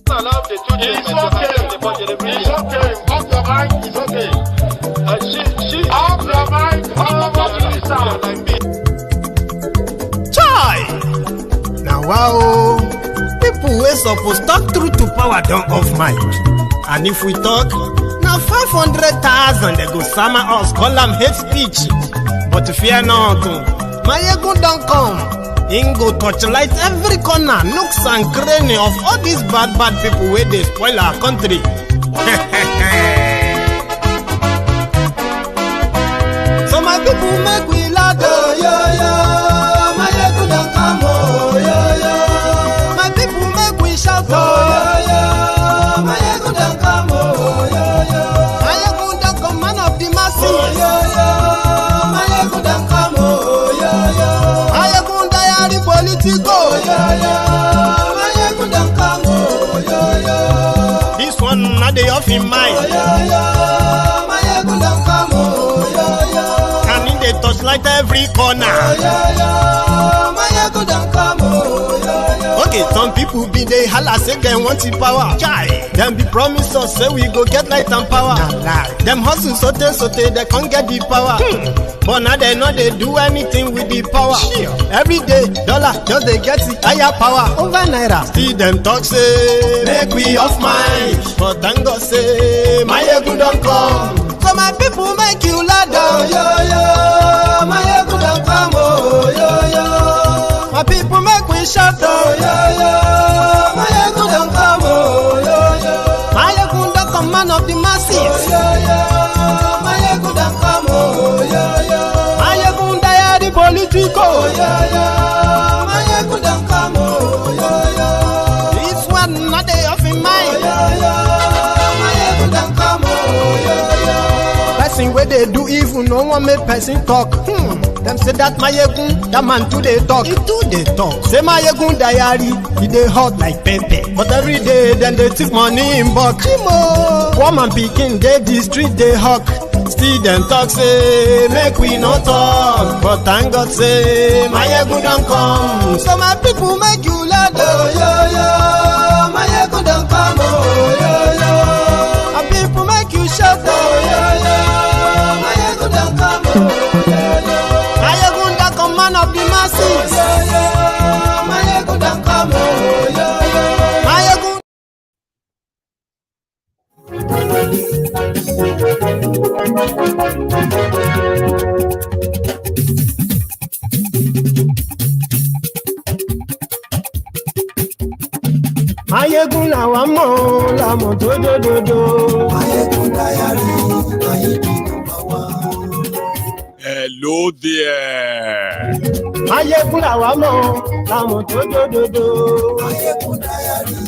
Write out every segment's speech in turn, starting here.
Allow the children It's okay. It's okay. Off your mind. It's okay. Off your mind. Like me. Chai! Now wow, people wey suppose talk truth to power don't off mic. And if we talk, now 500,000 they go summer us, call them hate speech. But fear not, Maiyegun don't come. Ingo torchlight every corner, nooks and cranny of all these bad people where they spoil our country. So my people make we laugh, oh yo yo. Maiyegun don't come, oh yo yo. My people make we shout, oh yo yo. Maiyegun don't come, oh yo yo. Maiyegun don't come, man of the masses, oh yo yo. Maiyegun don't come, oh yo yo. Maiyegun diary politico, oh yo yo. Maiyegun don't come, oh yo yo. This one not the off in mind, oh yo yo. Maiyegun don't come, oh yo yo. Can in the touchlight every corner, oh yo yo. Maiyegun don't come, oh yo yo. Okay, some people be they holla say they want the power. Chai, them be promise us say we go get light and power. Them hustle sote they can't get the power. But now they know they do anything with the power. Every day, dollar just they get the higher power over naira. See them talk say make we off mind, but thank God say Maiyegun don't come. So my people make you loud, oh yo yo. Maiyegun don't come, oh yo yo. My people make we shout, oh yo yo. Maiyegun don't come, oh yo yo. Maiyegun don't come, man of the masses, oh yo yo. Maiyegun don't come, oh yo yo. Maiyegun diary politico, oh yo yo. Maiyegun don't come, oh yo yo. This one not they off in mind, oh yo yo. Maiyegun don't come, oh yo yo. Person where they do evil, no one make person talk. Them say that Maiyegun, that man too they talk. He too they talk. Say Maiyegun diary, he they hot like pepper. But every day then they take money in bulk. Poor man picking, they the street they hawk. Still them talk say make we no talk. But thank God say Maiyegun don't come. So my people make you loud, oh yo yo. Maiyegun don't come, oh yo yo. My people make you shout, oh yo yo. Maiyegun don't come, oh yo yo. Maiyegun don't come, man of the masses, oh yo yo. Maiyegun don't come, oh yo yo. Maiyegun. Maiyegun làwa mọ̀ làmọ̀ tó dòdòdò. Maiyegun diary, Maiyegun number one. Hello there. Maiyegun làwa mọ̀ làmọ̀ tó dòdòdò. Maiyegun diary,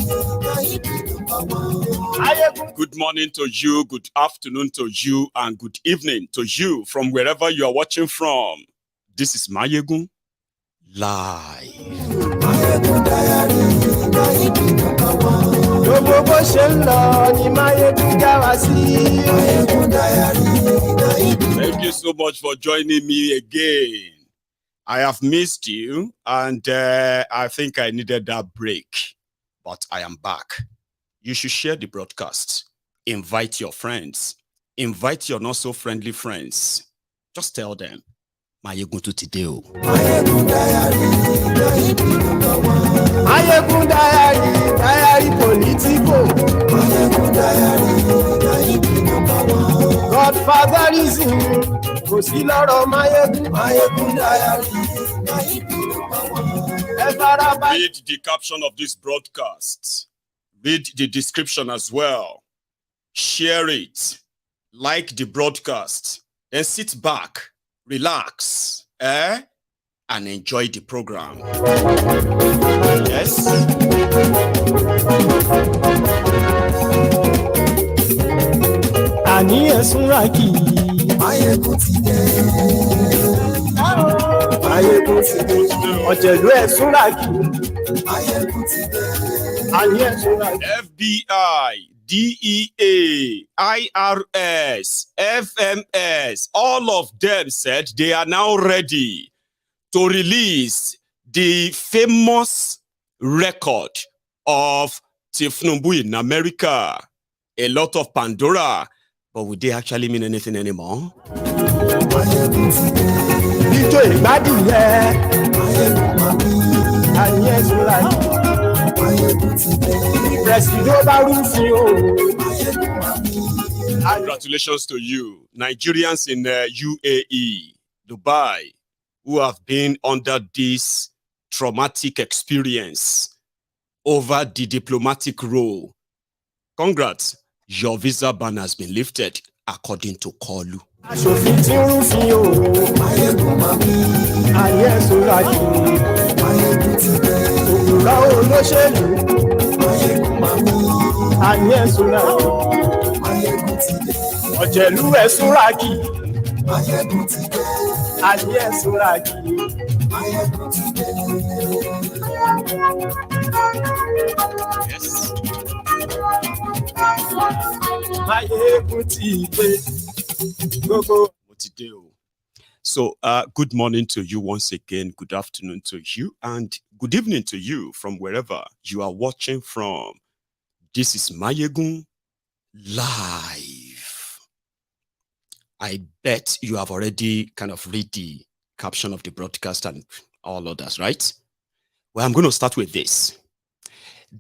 Maiyegun number one. Maiyegun. Good morning to you, good afternoon to you, and good evening to you from wherever you are watching from. This is Maiyegun Live. Maiyegun diary, Maiyegun number one. Gbogbo bó ṣe ń lọ ni Maiyegun já wa sí. Maiyegun diary, Maiyegun. Thank you so much for joining me again. I have missed you, and I think I needed that break, but I am back. You should share the broadcast. Invite your friends. Invite your not so friendly friends. Just tell them, Maiyegun to today. Maiyegun diary, Maiyegun number one. Maiyegun diary politico. Maiyegun diary, Maiyegun number one. Godfatherism, kò sí lọ́rọ̀ Maiyegun. Maiyegun diary, Maiyegun number one. Ẹ farabalẹ̀. Read the caption of this broadcast. Read the description as well. Share it. Like the broadcast. Then sit back, relax, and enjoy the program. Yes. Àní ẹ̀sùn ra kì í. Maiyegun ti dé. Maiyegun ti dé. Ọ̀jẹ̀lú ẹ̀sùn ra kì í. Maiyegun ti dé. Àní ẹ̀sùn ra kì í. FBI, DEA, IRS, FMS, all of them said they are now ready to release the famous record of Tifnumbu in America, a lot of Pandora, but would they actually mean anything anymore? Congratulations to you, Nigerians in UAE, Dubai, who have been under this traumatic experience over the diplomatic role. Congrats, your visa ban has been lifted according to Kolu. Yes. So, good morning to you once again. Good afternoon to you, and good evening to you from wherever you are watching from. This is Maiyegun live. I bet you have already kind of read the caption of the broadcast and all others, right? Well, I'm going to start with this.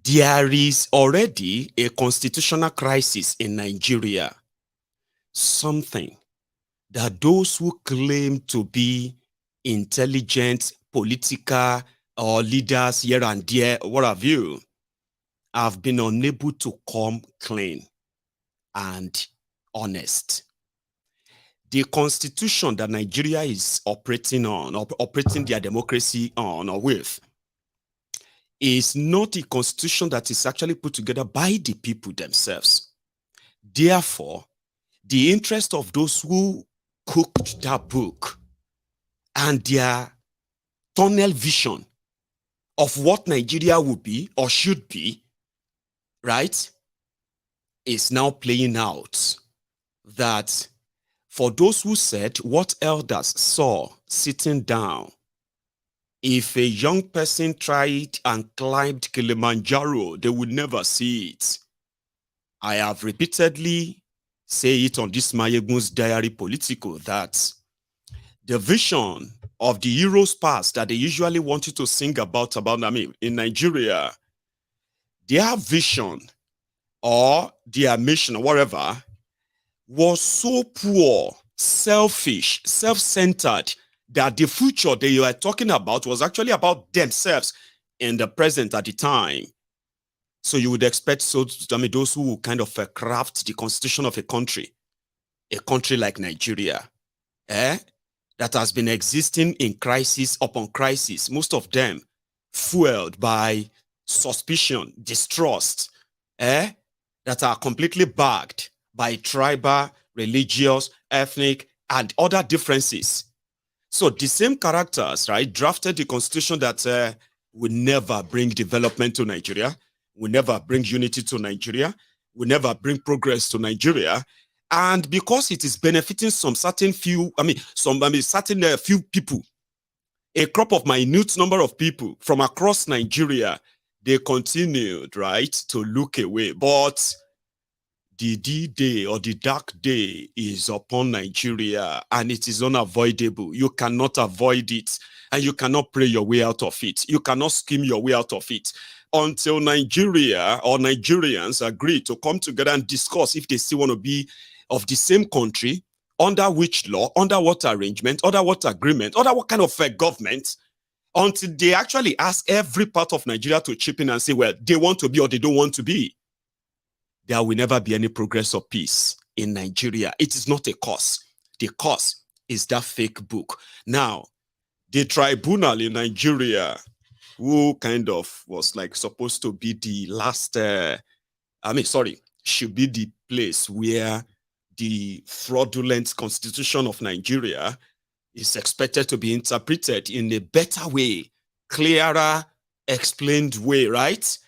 There is already a constitutional crisis in Nigeria. Something that those who claim to be intelligent, political, or leaders here and there, what have you, have been unable to come clean and honest. The constitution that Nigeria is operating on, or operating their democracy on or with, is not a constitution that is actually put together by the people themselves. Therefore, the interest of those who cooked that book and their tunnel vision of what Nigeria would be or should be, right, is now playing out. That for those who said what elders saw sitting down, if a young person tried and climbed Kilimanjaro, they would never see it. I have repeatedly say it on this MaiyegunsDiary Politico that the vision of the heroes past that they usually want you to sing about in Nigeria, their vision or their mission or whatever was so poor, selfish, self-centered, that the future they were talking about was actually about themselves in the present at the time. So you would expect those who kind of craft the constitution of a country like Nigeria, that has been existing in crisis upon crisis, most of them fueled by suspicion, distrust, that are completely backed by tribal, religious, ethnic, and other differences. So the same characters, right, drafted the constitution that will never bring development to Nigeria, will never bring unity to Nigeria, will never bring progress to Nigeria. And because it is benefiting some certain few, certain few people, a crop of minute number of people from across Nigeria, they continued, right, to look away. But the D-Day or the dark day is upon Nigeria, and it is unavoidable. You cannot avoid it, and you cannot pray your way out of it. You cannot scheme your way out of it until Nigeria or Nigerians agree to come together and discuss if they still want to be of the same country, under which law, under what arrangement, under what agreement, under what kind of government, until they actually ask every part of Nigeria to chip in and say, well, they want to be or they don't want to be. There will never be any progress or peace in Nigeria. It is not a cause. The cause is that fake book. Now, the tribunal in Nigeria, who kind of was like supposed to be the last, should be the place where the fraudulent constitution of Nigeria is expected to be interpreted in a better way, clearer, explained way, right?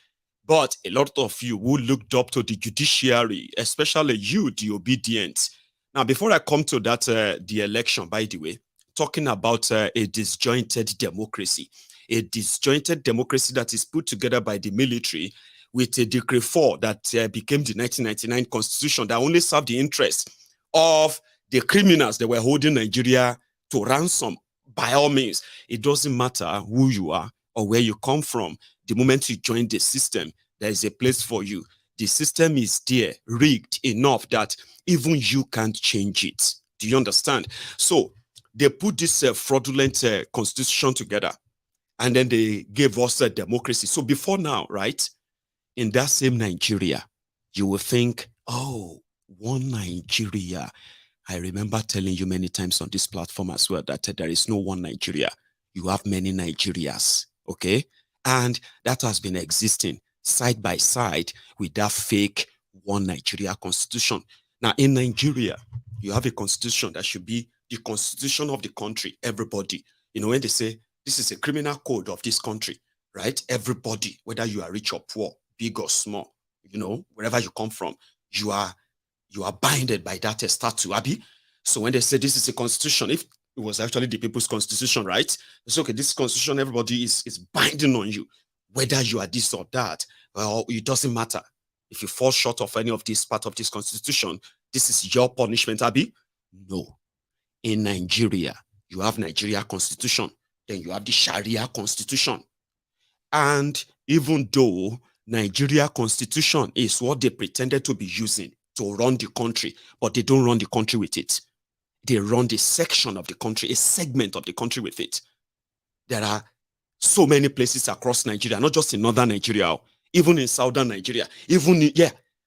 But a lot of you who looked up to the judiciary, especially you, the obedient. Now, before I come to that, the election, by the way, talking about a disjointed democracy that is put together by the military with a Decree 4 that became the 1999 constitution that only served the interest of the criminals that were holding Nigeria to ransom. By all means, it doesn't matter who you are or where you come from. The moment you join the system, there is a place for you. The system is there, rigged enough that even you can't change it. Do you understand? So they put this fraudulent constitution together, and then they gave us a democracy. So before now, right, in that same Nigeria, you will think, oh, one Nigeria. I remember telling you many times on this platform as well that there is no one Nigeria. You have many Nigerias, okay? And that has been existing side by side with that fake one Nigeria constitution. Now, in Nigeria, you have a constitution that should be the constitution of the country, everybody. You know, when they say, this is a criminal code of this country, right? Everybody, whether you are rich or poor, big or small, you know, wherever you come from, you are binded by that statute, Abi. So when they say this is a constitution, if it was actually the people's constitution, right? It's okay, this constitution, everybody is binding on you, whether you are this or that. Well, it doesn't matter. If you fall short of any of this part of this constitution, this is your punishment, Abi. No. In Nigeria, you have Nigeria constitution, then you have the Sharia constitution. And even though Nigeria constitution is what they pretended to be using to run the country, but they don't run the country with it. They run the section of the country, a segment of the country with it. There are so many places across Nigeria, not just in northern Nigeria, even in southern Nigeria,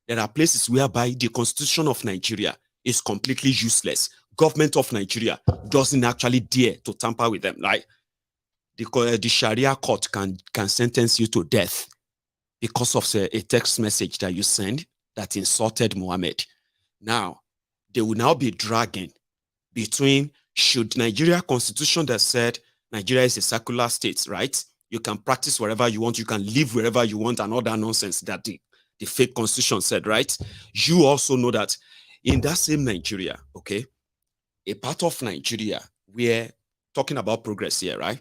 there are places whereby the constitution of Nigeria is completely useless. Government of Nigeria doesn't actually dare to tamper with them. Like the Sharia court can sentence you to death because of a text message that you send that insulted Muhammad. Now, they will now be dragging between should Nigeria constitution that said Nigeria is a secular state, right? You can practice wherever you want, you can live wherever you want, and all that nonsense that the fake constitution said, right? You also know that in that same Nigeria, okay, a part of Nigeria, we're talking about progress here, right?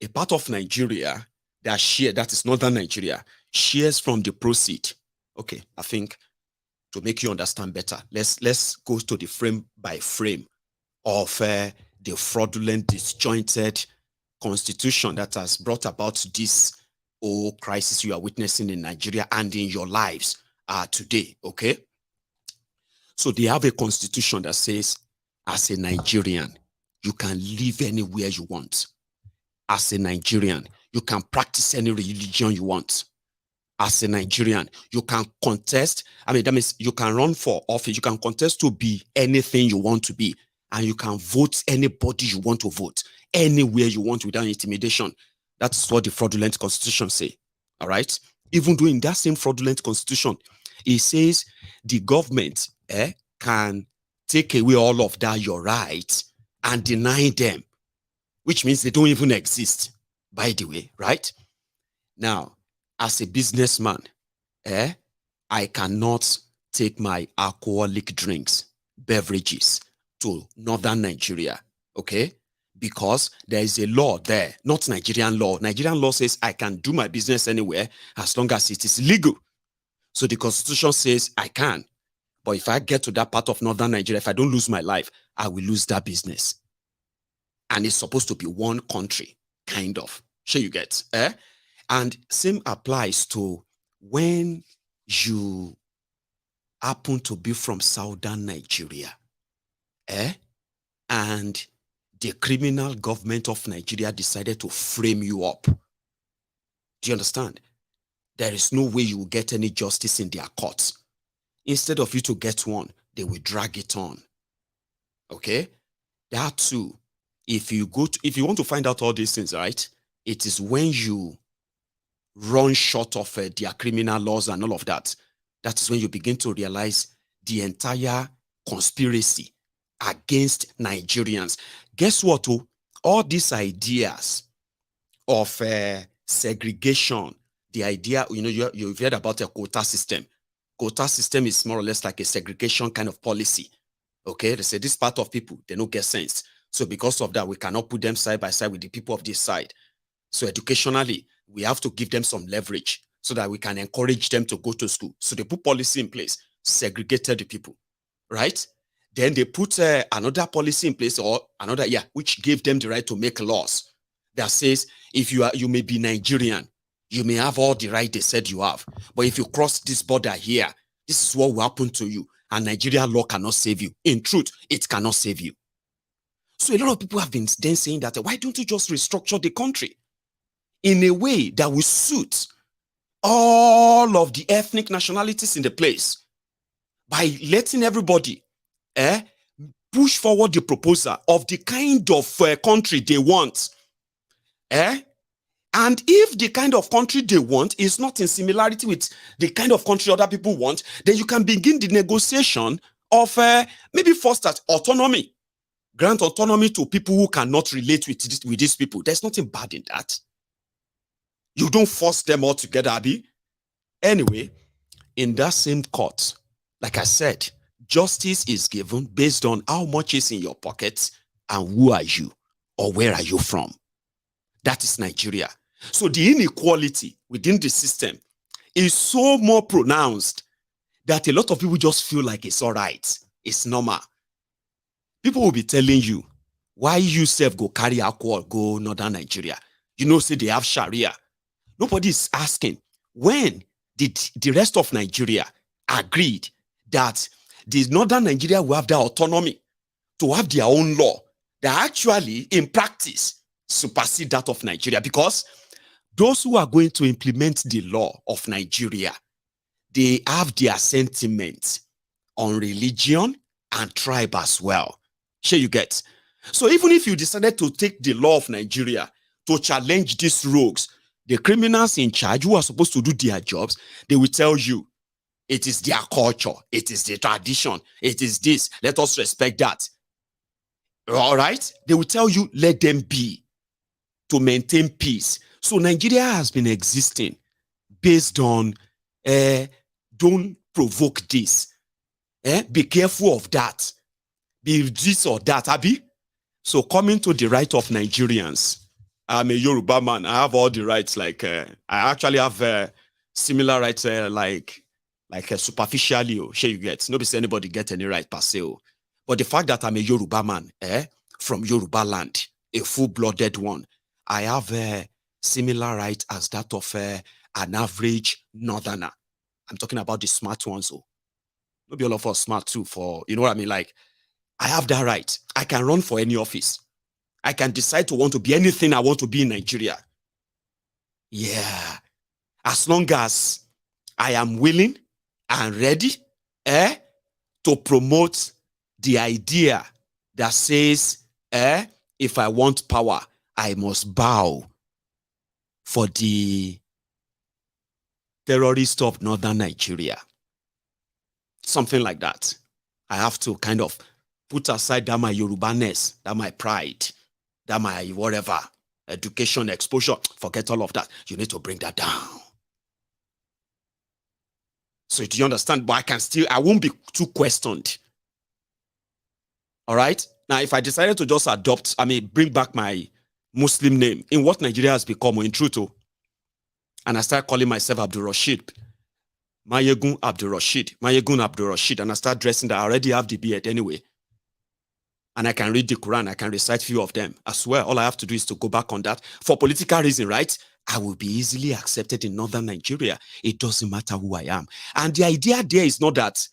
A part of Nigeria that is northern Nigeria, shares from the proceed. Okay, I think to make you understand better, let's go to the frame by frame of the fraudulent, disjointed constitution that has brought about this whole crisis you are witnessing in Nigeria and in your lives today, okay? So they have a constitution that says, as a Nigerian, you can live anywhere you want. As a Nigerian, you can practice any religion you want. As a Nigerian, you can contest. I mean, that means you can run for office. You can contest to be anything you want to be. And you can vote anybody you want to vote, anywhere you want without intimidation. That's what the fraudulent constitution say. All right? Even though in that same fraudulent constitution, it says the government can take away all of that, your rights, and deny them, which means they don't even exist, by the way, right? Now, as a businessman, I cannot take my alcoholic drinks, beverages to northern Nigeria, okay? Because there is a law there, not Nigerian law. Nigerian law says I can do my business anywhere as long as it is legal. So the constitution says I can. But if I get to that part of northern Nigeria, if I don't lose my life, I will lose that business. And it's supposed to be one country, kind of. Sure you get, And same applies to when you happen to be from southern Nigeria, and the criminal government of Nigeria decided to frame you up. Do you understand? There is no way you will get any justice in their courts. Instead of you to get one, they will drag it on. Okay? That too, if you want to find out all these things, right? It is when you run short of their criminal laws and all of that. That is when you begin to realize the entire conspiracy against Nigerians. Guess what? All these ideas of segregation, the idea, you've heard about a quota system. Quota system is more or less like a segregation kind of policy. Okay, they say this part of people, they don't get sense. So because of that, we cannot put them side by side with the people of this side. So educationally, we have to give them some leverage so that we can encourage them to go to school. So they put policy in place, segregated the people, right? Then they put another policy in place, or another, which gave them the right to make laws that says, if you may be Nigerian, you may have all the right they said you have, but if you cross this border here, this is what will happen to you, and Nigerian law cannot save you. In truth, it cannot save you. So a lot of people have been then saying that, why don't you just restructure the country in a way that will suit all of the ethnic nationalities in the place, by letting everybody push forward the proposal of the kind of country they want. And if the kind of country they want is not in similarity with the kind of country other people want, then you can begin the negotiation of maybe first at autonomy. Grant autonomy to people who cannot relate with these people. There's nothing bad in that. You don't force them all together, Abi. Anyway, in that same court, like I said, justice is given based on how much is in your pockets and who are you or where are you from. That is Nigeria. So the inequality within the system is so more pronounced that a lot of people just feel like it's all right. It's normal. People will be telling you, why you self go carry alcohol, go northern Nigeria? You know, say they have Sharia. Nobody is asking, when did the rest of Nigeria agreed that the northern Nigeria will have their autonomy to have their own law that actually, in practice, supersede that of Nigeria? Because those who are going to implement the law of Nigeria, they have their sentiments on religion and tribe as well. Sure, you get. So even if you decided to take the law of Nigeria to challenge these rogues, the criminals in charge who are supposed to do their jobs, they will tell you, it is their culture, it is their tradition, it is this, let us respect that. All right? They will tell you, let them be, to maintain peace. So Nigeria has been existing based on, don't provoke this. Be careful of that. Be this or that, Abi. So coming to the right of Nigerians, I'm a Yoruba man. I have all the rights. Like I actually have similar rights, like superficially. Sure, you get. Nobody say anybody get any right per se. But the fact that I'm a Yoruba man, from Yoruba land, a full-blooded one, I have a similar right as that of an average northerner. I'm talking about the smart ones. Maybe all of us smart too. For you know what I mean, like. I have that right. I can run for any office. I can decide to want to be anything I want to be in Nigeria. Yeah. As long as I am willing and ready to promote the idea that says, if I want power, I must bow for the terrorists of northern Nigeria. Something like that. I have to kind of put aside that my Yoruba-ness, that my pride, that my whatever, education, exposure, forget all of that. You need to bring that down. So do you understand? But I won't be too questioned. All right? Now, if I decided to just bring back my Muslim name, in what Nigeria has become, in truth, and I start calling myself Abdul Rashid, Maiyegun Abdul Rashid, Maiyegun Abdul Rashid, and I start dressing that I already have the beard anyway. And I can read the Quran, I can recite few of them as well. All I have to do is to go back on that. For political reason, right? I will be easily accepted in northern Nigeria. It doesn't matter who I am. And the idea there is not that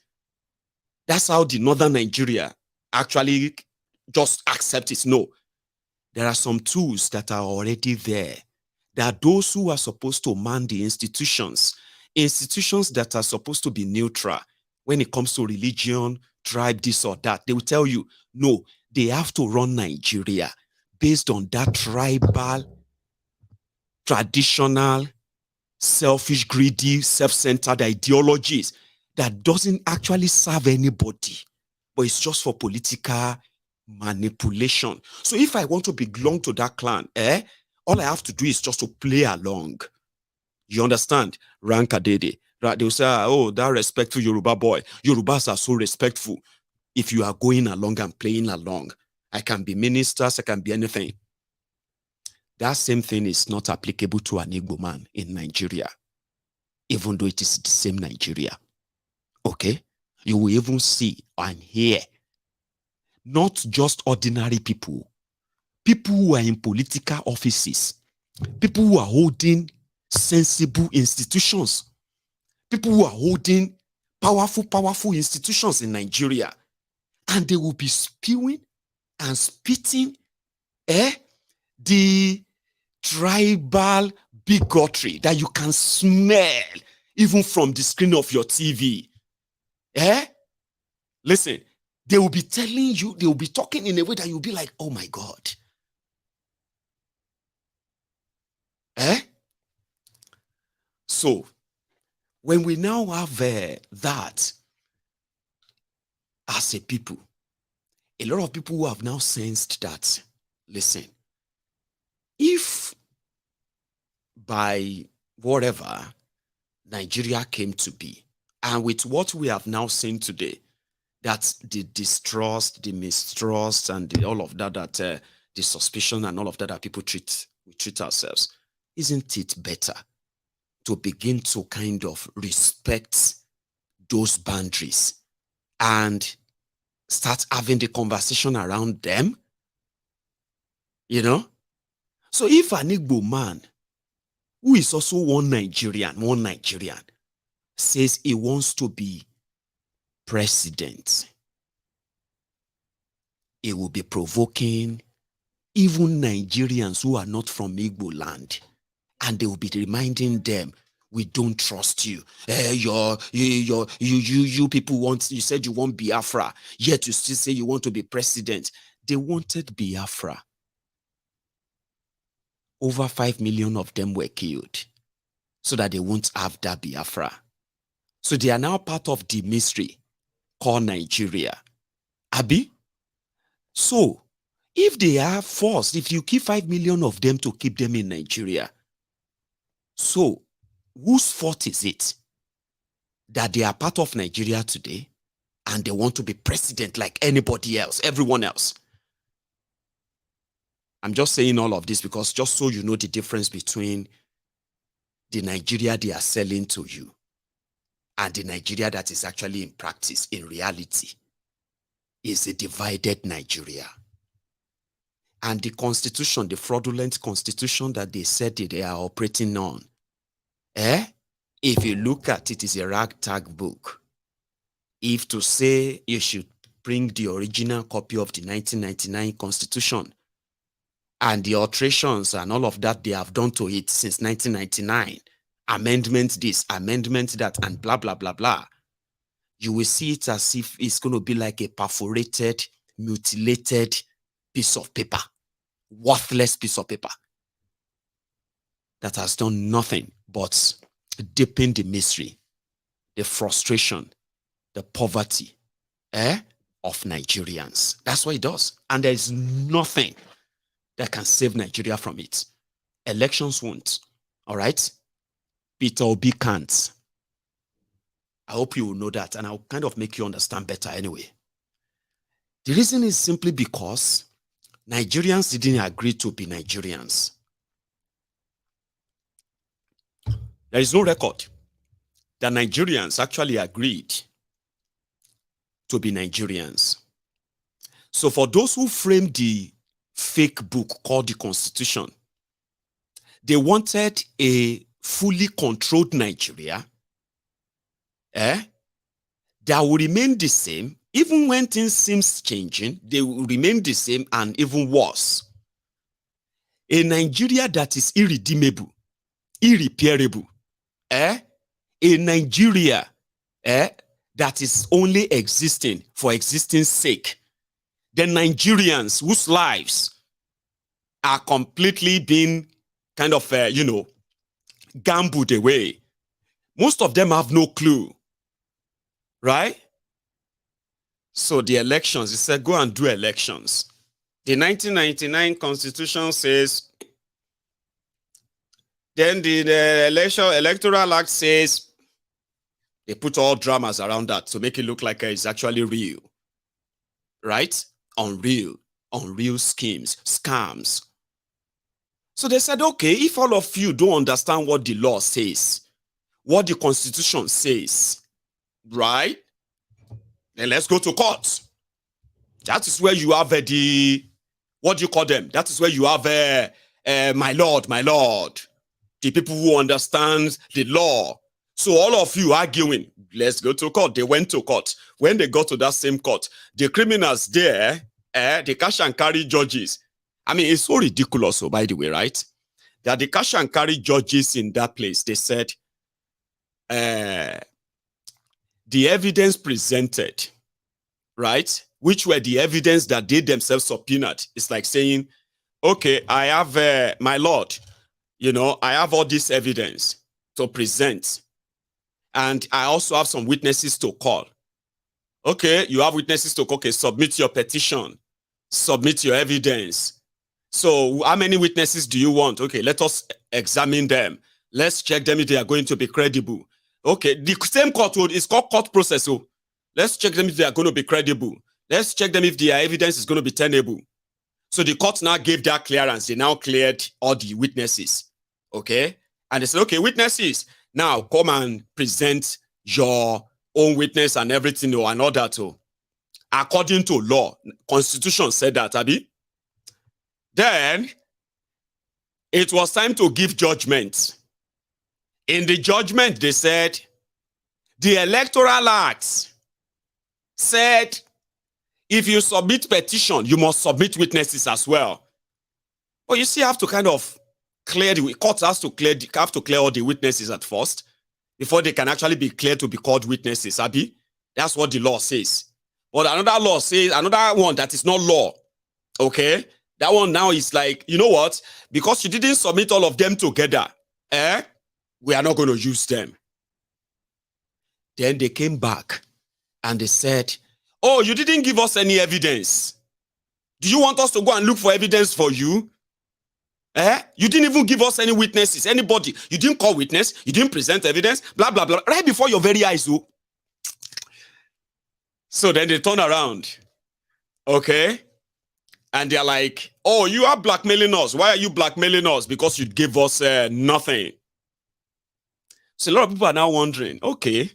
that's how the northern Nigeria actually just accept it. No. There are some tools that are already there. There are those who are supposed to man the institutions that are supposed to be neutral when it comes to religion, tribe, this or that. They will tell you, no, they have to run Nigeria based on that tribal, traditional, selfish, greedy, self-centered ideologies that doesn't actually serve anybody, but it's just for political manipulation. So if I want to belong to that clan, all I have to do is just to play along. You understand? Rankadede. Right? They'll say, oh, that respectful Yoruba boy. Yorubas are so respectful. If you are going along and playing along, I can be ministers, I can be anything. That same thing is not applicable to an Igbo man in Nigeria. even though it is the same Nigeria. Okay? You will even see and hear not just ordinary people, people who are in political offices, people who are holding sensible institutions, people who are holding powerful institutions in Nigeria, and they will be spewing and spitting the tribal bigotry that you can smell even from the screen of your TV. Listen, they will be telling you, they will be talking in a way that you'll be like, oh my God. So, when we now have that as a people, a lot of people who have now sensed that, listen, if by whatever Nigeria came to be, and with what we have now seen today, that the distrust, the mistrust, and all of that, the suspicion and all of that people we treat ourselves, isn't it better to begin to kind of respect those boundaries and start having the conversation around them? You know? So if an Igbo man, who is also one Nigerian, says he wants to be president, it will be provoking even Nigerians who are not from Igbo land, and they will be reminding them, we don't trust you. You people want, you said you want Biafra, yet you still say you want to be president. They wanted Biafra. Over 5 million of them were killed so that they won't have that Biafra. So they are now part of the mystery called Nigeria. Abi? So, if they are forced, if you keep 5 million of them to keep them in Nigeria, so whose fault is it that they are part of Nigeria today and they want to be president like anybody else, everyone else? I'm just saying all of this because just so you know the difference between the Nigeria they are selling to you and the Nigeria that is actually in practice, in reality, is a divided Nigeria. And the constitution, the fraudulent constitution that they said they are operating on, if you look at it, is a ragtag book. If to say you should bring the original copy of the 1999 constitution and the alterations and all of that they have done to it since 1999, amendment this, amendment that, and blah, blah, blah, blah, you will see it as if it's going to be like a perforated, mutilated piece of paper, worthless piece of paper that has done nothing but deepen the misery, the frustration, the poverty of Nigerians. That's what it does. And there is nothing that can save Nigeria from it. Elections won't. All right? Peter Obi can't. I hope you will know that, and I'll kind of make you understand better anyway. The reason is simply because Nigerians didn't agree to be Nigerians. There is no record that Nigerians actually agreed to be Nigerians. So for those who framed the fake book called the Constitution, they wanted a fully controlled Nigeria that will remain the same. Even when things seem changing, they will remain the same and even worse. A Nigeria that is irredeemable, irreparable. A Nigeria that is only existing for existing's sake. The Nigerians whose lives are completely being kind of, gambled away. Most of them have no clue, right? So the elections, it said, go and do elections. The 1999 Constitution says, then the Electoral Act says, they put all dramas around that to make it look like it's actually real, right? Unreal schemes, scams. So they said, okay, if all of you don't understand what the law says, what the Constitution says, right? Then let's go to court. That is where you have what do you call them? That is where you have my lord, the people who understand the law. So all of you arguing, let's go to court. They went to court. When they got to that same court, the criminals there, the cash and carry judges. I mean, it's so ridiculous, by the way, right? That the cash and carry judges in that place, they said, the evidence presented, right, which were the evidence that they themselves subpoenaed. It's like saying, okay, I have, my lord, I have all this evidence to present. And I also have some witnesses to call. Okay, you have witnesses to call. Okay, submit your petition. Submit your evidence. So how many witnesses do you want? Okay, let us examine them. Let's check them if they are going to be credible. Okay, the same court is called court process. So let's check them if they are going to be credible. Let's check them if their evidence is going to be tenable. So the court now gave that clearance. They now cleared all the witnesses. Okay, and they said, okay, witnesses, now come and present your own witness and everything and all that. According to law, Constitution said that, Abi. Then it was time to give judgment. In the judgment, they said the Electoral Act said if you submit petition, you must submit witnesses as well. But you see, you have to kind of clear the court have to clear all the witnesses at first before they can actually be cleared to be called witnesses. Abi, that's what the law says. But another law says another one that is not law. Okay. That one now is like, you know what? Because you didn't submit all of them together, we are not going to use them. Then they came back and they said, oh, you didn't give us any evidence. Do you want us to go and look for evidence for you? You didn't even give us any witnesses, anybody. You didn't call witness. You didn't present evidence, blah, blah, blah, right before your very eyes. So then they turn around. Okay. And they're like, oh, you are blackmailing us. Why are you blackmailing us? Because you gave us nothing. So a lot of people are now wondering, okay,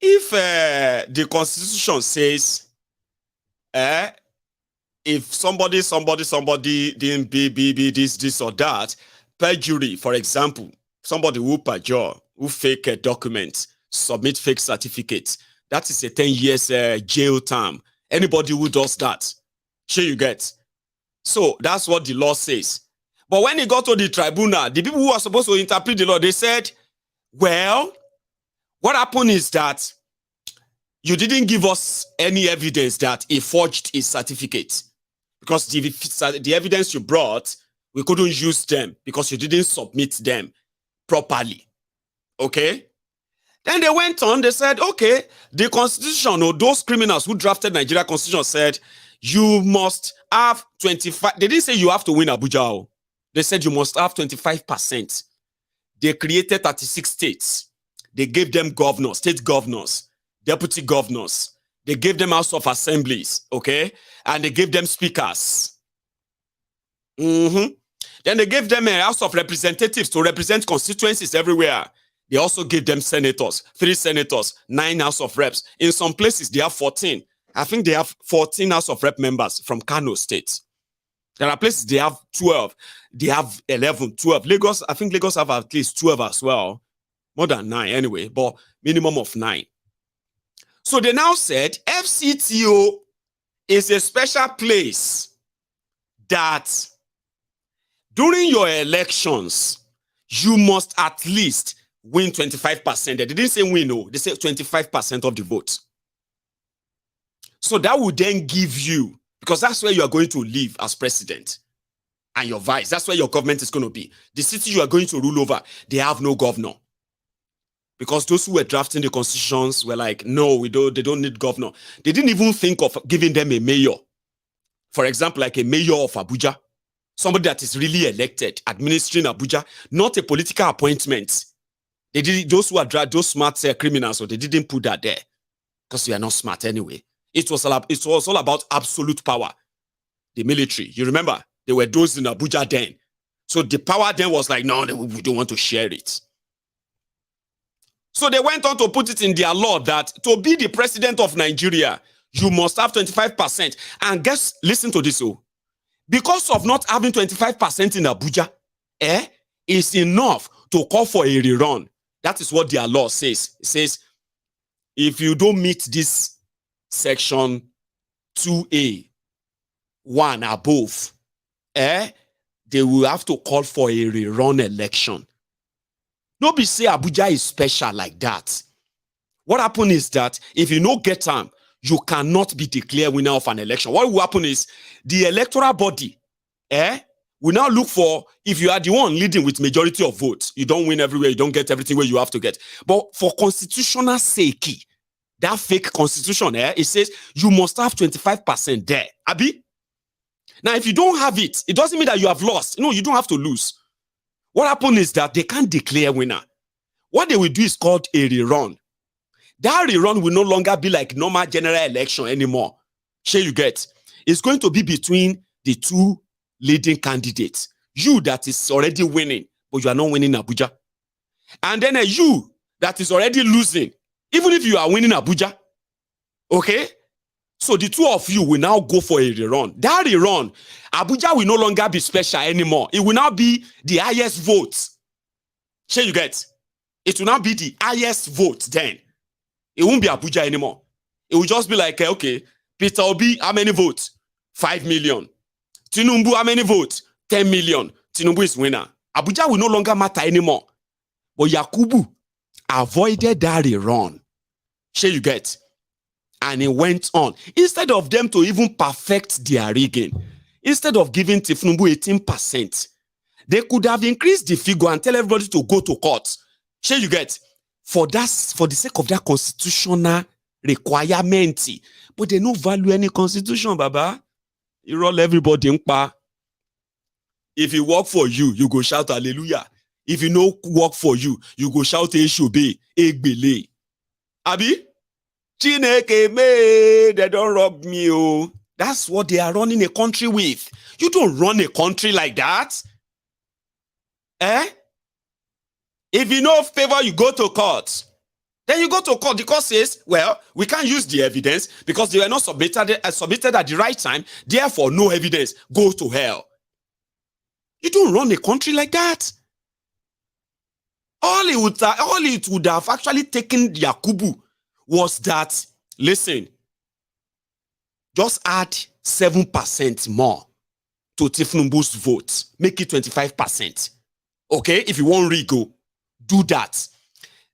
if the Constitution says, if somebody didn't be this or that, perjury, for example, somebody who perjure, who fake documents, submit fake certificates, that is a 10 years jail term. Anybody who does that, sure you get. So that's what the law says. But when it got to the tribunal, the people who are supposed to interpret the law, they said, well, what happened is that you didn't give us any evidence that he forged his certificate. Because the evidence you brought, we couldn't use them because you didn't submit them properly. Okay? Then they went on, they said, okay, the Constitution or those criminals who drafted Nigeria Constitution said, you must have 25. They didn't say you have to win Abuja. They said you must have 25%. They created 36 states. They gave them governors, state governors, deputy governors. They gave them House of Assemblies, okay? And they gave them speakers. Then they gave them a House of Representatives to represent constituencies everywhere. They also gave them senators, 3 senators, 9 House of Reps. In some places, they have 14. I think they have 14 House of Rep members from Kano State. There are places they have 12. They have 11, 12. Lagos, I think Lagos have at least 12 as well. More than 9 anyway, but minimum of 9. So they now said FCTO is a special place that during your elections, you must at least win 25%. They didn't say win, no. They said 25% of the vote. So that would then give you, because that's where you are going to live as president and your vice. That's where your government is going to be. The city you are going to rule over, they have no governor. Because those who were drafting the constitutions were like, no, they don't need governor. They didn't even think of giving them a mayor. For example, like a mayor of Abuja. Somebody that is really elected, administering Abuja, not a political appointment. They did those who are those smart criminals, so they didn't put that there. Because we are not smart anyway. It was all about absolute power. The military, you remember, they were those in Abuja then. So the power then was like, no, we don't want to share it. So they went on to put it in their law that to be the president of Nigeria, you must have 25%. And guess, listen to this, oh. Because of not having 25% in Abuja, is enough to call for a rerun. That is what their law says. It says, if you don't meet this section 2A, 1 above, they will have to call for a rerun election. Nobody say Abuja is special like that. What happened is that if you don't get time, you cannot be declared winner of an election. What will happen is the electoral body will now look for, if you are the one leading with majority of votes, you don't win everywhere, you don't get everything where you have to get. But for constitutional sake, that fake constitution, it says you must have 25% there. Abi? Now, if you don't have it, it doesn't mean that you have lost. No, you don't have to lose. What happened is that they can't declare winner. What they will do is called a rerun. That rerun will no longer be like normal general election anymore. Sure you get. It's going to be between the two leading candidates. You that is already winning, but you are not winning Abuja. And then you that is already losing, even if you are winning Abuja. Okay? So the two of you will now go for a rerun. That rerun, Abuja will no longer be special anymore. It will now be the highest votes. Sure you get. It will now be the highest vote then. It won't be Abuja anymore. It will just be like, okay, Peter Obi, how many votes? 5 million. Tinubu, how many votes? 10 million. Tinubu is winner. Abuja will no longer matter anymore. But Yakubu avoided that rerun. Sure you get. And it went on. Instead of them to even perfect their rigging, instead of giving Tinubu 18%, they could have increased the figure and tell everybody to go to court. Sure you get. For the sake of that constitutional requirement. But they don't value any constitution, Baba. You roll everybody in pa. If it work for you, you go shout hallelujah. If it no work for you, you go shout Eshobe, Egbele. Abi? Chineke me, they don't rob me, oh. That's what they are running a country with. You don't run a country like that. If you know favor, you go to court. Then you go to court. The court says, well, we can't use the evidence because they were not submitted at the right time. Therefore, no evidence. Go to hell. You don't run a country like that. All it would have actually taken Yakubu was that, listen, just add 7% more to Tinubu's vote. Make it 25%. Okay? If you want re-go, do that.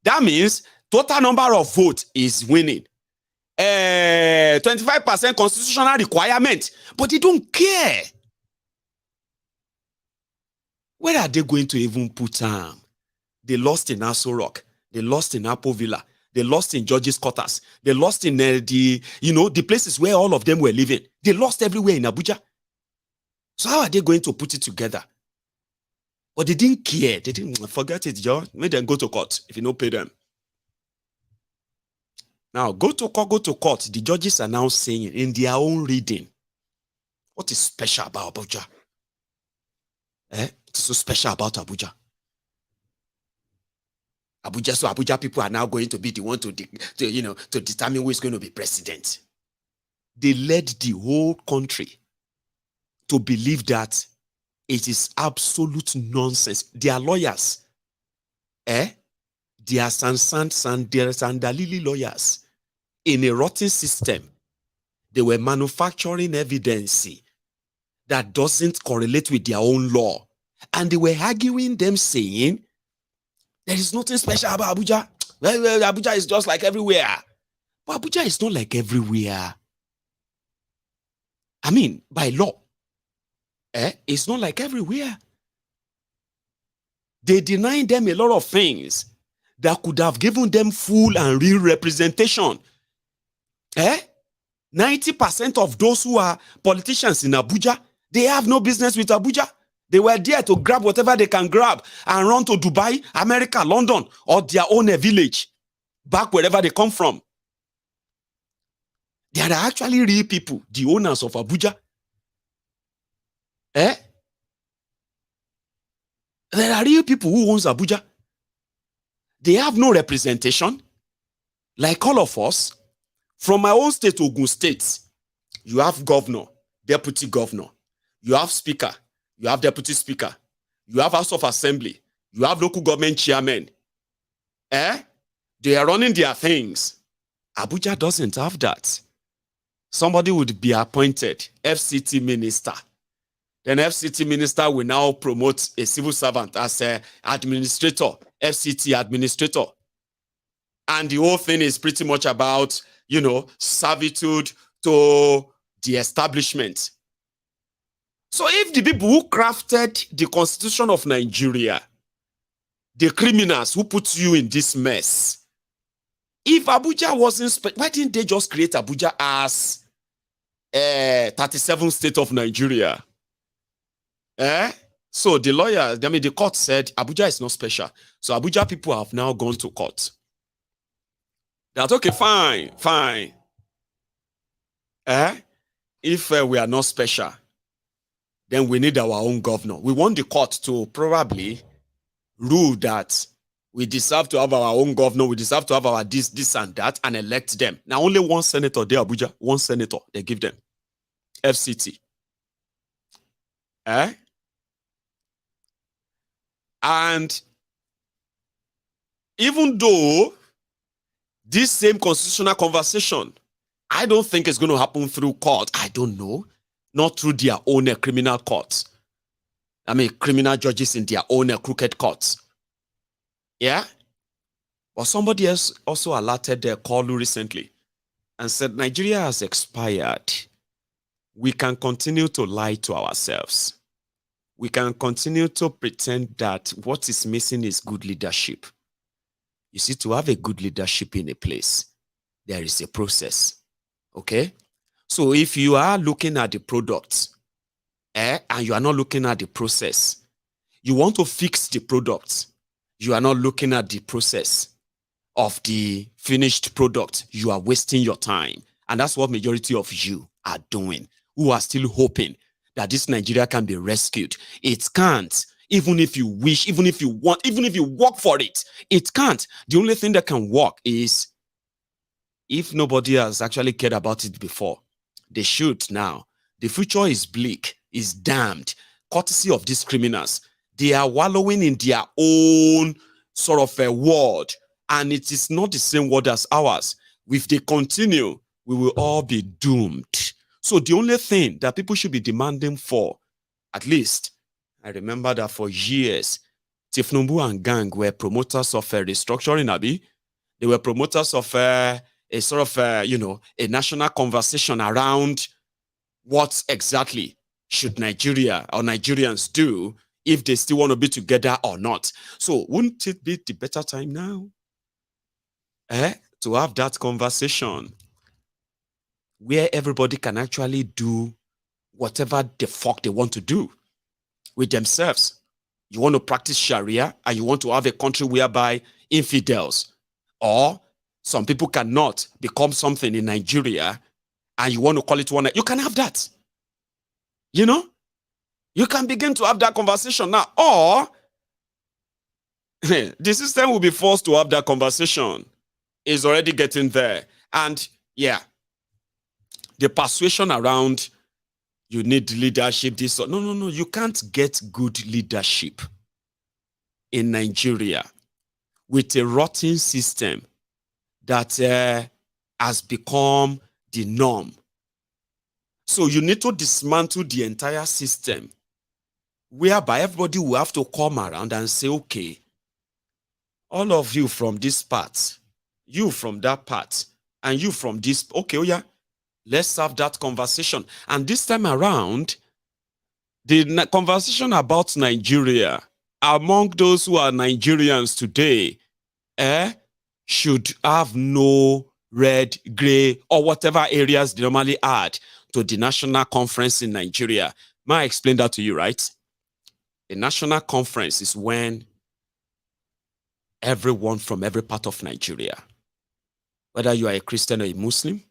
That means total number of votes is winning. 25% constitutional requirement. But they don't care. Where are they going to even put them? They lost in Aso Rock. They lost in Apo Villa. They lost in Judges' Quarters. They lost in the places where all of them were living. They lost everywhere in Abuja. So how are they going to put it together? But they didn't care. They didn't forget it, Joe. Make them go to court if you don't pay them. Now, go to court. The judges are now saying in their own reading, what is special about Abuja? What's so special about Abuja? Abuja people are now going to be the one to determine who is going to be president. They led the whole country to believe that it is absolute nonsense. They are lawyers. They are Sandalili lawyers. In a rotten system, they were manufacturing evidence that doesn't correlate with their own law. And they were arguing them saying, there is nothing special about Abuja. Well, Abuja is just like everywhere. But Abuja is not like everywhere. I mean, by law. It's not like everywhere. They denied them a lot of things that could have given them full and real representation. 90% of those who are politicians in Abuja, they have no business with Abuja. They were there to grab whatever they can grab and run to Dubai, America, London, or their own village, back wherever they come from. There are actually real people, the owners of Abuja. There are real people who owns Abuja. They have no representation. Like all of us, from my own state, Ogun State, you have governor, deputy governor, you have speaker, you have deputy speaker, you have House of Assembly, you have local government chairman. They are running their things. Abuja doesn't have that. Somebody would be appointed FCT minister. Then FCT minister will now promote a civil servant as an administrator, FCT administrator. And the whole thing is pretty much about, servitude to the establishment. So if the people who crafted the Constitution of Nigeria, the criminals who put you in this mess, if Abuja wasn't, why didn't they just create Abuja as 37th state of Nigeria? So the lawyer, the court said Abuja is not special. So Abuja people have now gone to court. That's okay, fine. If we are not special, then we need our own governor. We want the court to probably rule that we deserve to have our own governor, we deserve to have our this and that, and elect them. Now only one senator there, Abuja, one senator, they give them. FCT. And even though this same constitutional conversation, I don't think it's going to happen through court. I don't know. Not through their own criminal courts. Criminal judges in their own crooked courts. Yeah? But somebody else also alerted their call recently and said, Nigeria has expired. We can continue to lie to ourselves. We can continue to pretend that what is missing is good leadership. You see, to have a good leadership in a place, there is a process. Okay? So if you are looking at the products, and you are not looking at the process, you want to fix the products, you are not looking at the process of the finished product, you are wasting your time. And that's what majority of you are doing, who are still hoping that this Nigeria can be rescued. It can't. Even if you wish, even if you want, even if you work for it, it can't. The only thing that can work is if nobody has actually cared about it before, they should now. The future is bleak, is damned, courtesy of these criminals. They are wallowing in their own sort of a world, and it is not the same world as ours. If they continue, we will all be doomed. So the only thing that people should be demanding for, at least, I remember that for years, Tinubu and gang were promoters of restructuring, Abi. They were promoters of a sort of, a national conversation around what exactly should Nigeria or Nigerians do if they still want to be together or not. So wouldn't it be the better time now to have that conversation where everybody can actually do whatever the fuck they want to do with themselves? You want to practice Sharia and you want to have a country whereby infidels or some people cannot become something in Nigeria and you want to call it one, you can have that. You can begin to have that conversation now. Or the system will be forced to have that conversation. It's already getting there. And yeah, the persuasion around you need leadership, this or no, you can't get good leadership in Nigeria with a rotten system that has become the norm. So you need to dismantle the entire system whereby everybody will have to come around and say, okay, all of you from this part, you from that part, and you from this, okay, oh yeah, let's have that conversation. And this time around, the conversation about Nigeria among those who are Nigerians today should have no red, gray, or whatever areas they normally add to the national conference in Nigeria. May I explain that to you, right? A national conference is when everyone from every part of Nigeria, whether you are a Christian or a Muslim,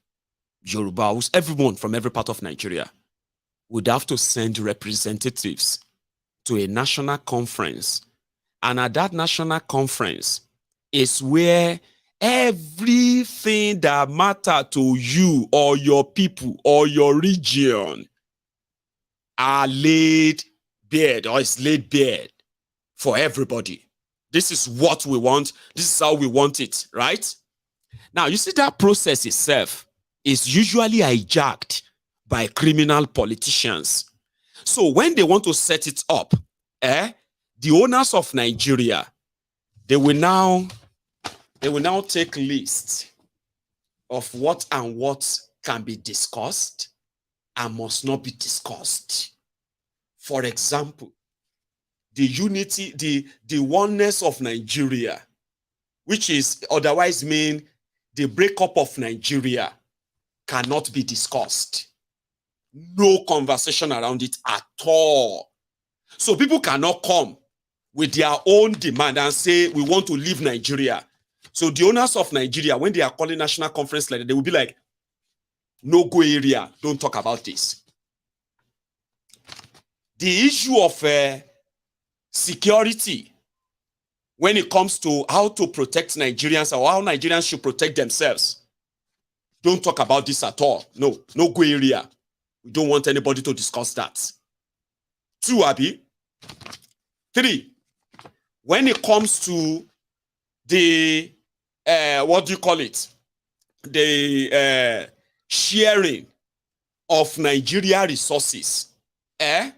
Yorubas, everyone from every part of Nigeria would have to send representatives to a national conference. And at that national conference, is where everything that matters to you or your people or your region are laid bare, or is laid bare for everybody. This is what we want. This is how we want it, right? Now, you see that process itself is usually hijacked by criminal politicians. So when they want to set it up, the owners of Nigeria, they will now take lists of what and what can be discussed and must not be discussed. For example, the unity, the oneness of Nigeria, which is otherwise mean the breakup of Nigeria, cannot be discussed. No conversation around it at all. So people cannot come with their own demand and say, we want to leave Nigeria. So the owners of Nigeria, when they are calling national conference like that, they will be like, no go area, don't talk about this. The issue of security, when it comes to how to protect Nigerians or how Nigerians should protect themselves, don't talk about this at all. No go area. We don't want anybody to discuss that. 2, Abi. 3, when it comes to the, what do you call it? The sharing of Nigeria resources, they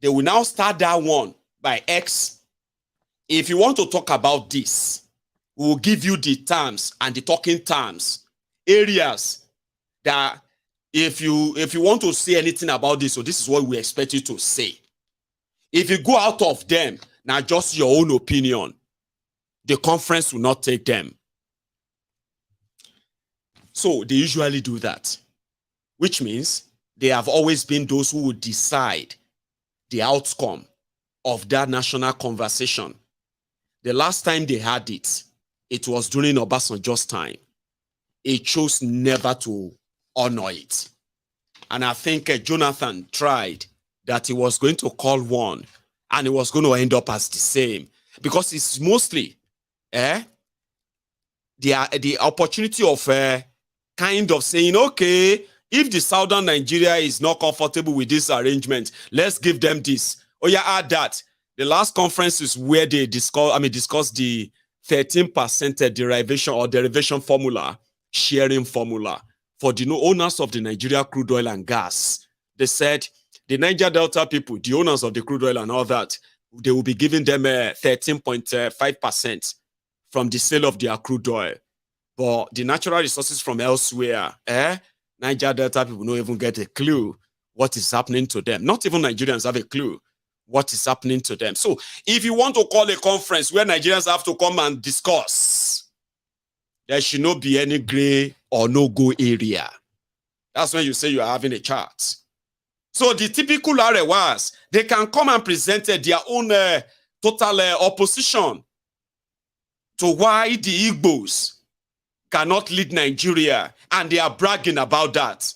will now start that one by X. If you want to talk about this, we will give you the terms and the talking terms, areas that if you want to say anything about this, so this is what we expect you to say. If you go out of them, now just your own opinion, the conference will not take them. So they usually do that, which means they have always been those who would decide the outcome of that national conversation. The last time they had it, it was during Obasanjo's time. It chose never to honor it. And I think Jonathan tried that he was going to call one and it was going to end up as the same, because it's mostly the opportunity of kind of saying, okay, if the southern Nigeria is not comfortable with this arrangement, let's give them this. Oh yeah, add that. The last conference is where they discuss the 13% derivation or derivation formula, sharing formula for the owners of the Nigeria crude oil and gas. They said the Niger Delta people, the owners of the crude oil and all that, they will be giving them 13.5% from the sale of their crude oil. But the natural resources from elsewhere, Niger Delta people don't even get a clue what is happening to them. Not even Nigerians have a clue what is happening to them. So if you want to call a conference where Nigerians have to come and discuss, there should not be any gray or no-go area. That's when you say you are having a chat. So the typical Arewas, they can come and present their own total opposition to why the Igbos cannot lead Nigeria, and they are bragging about that.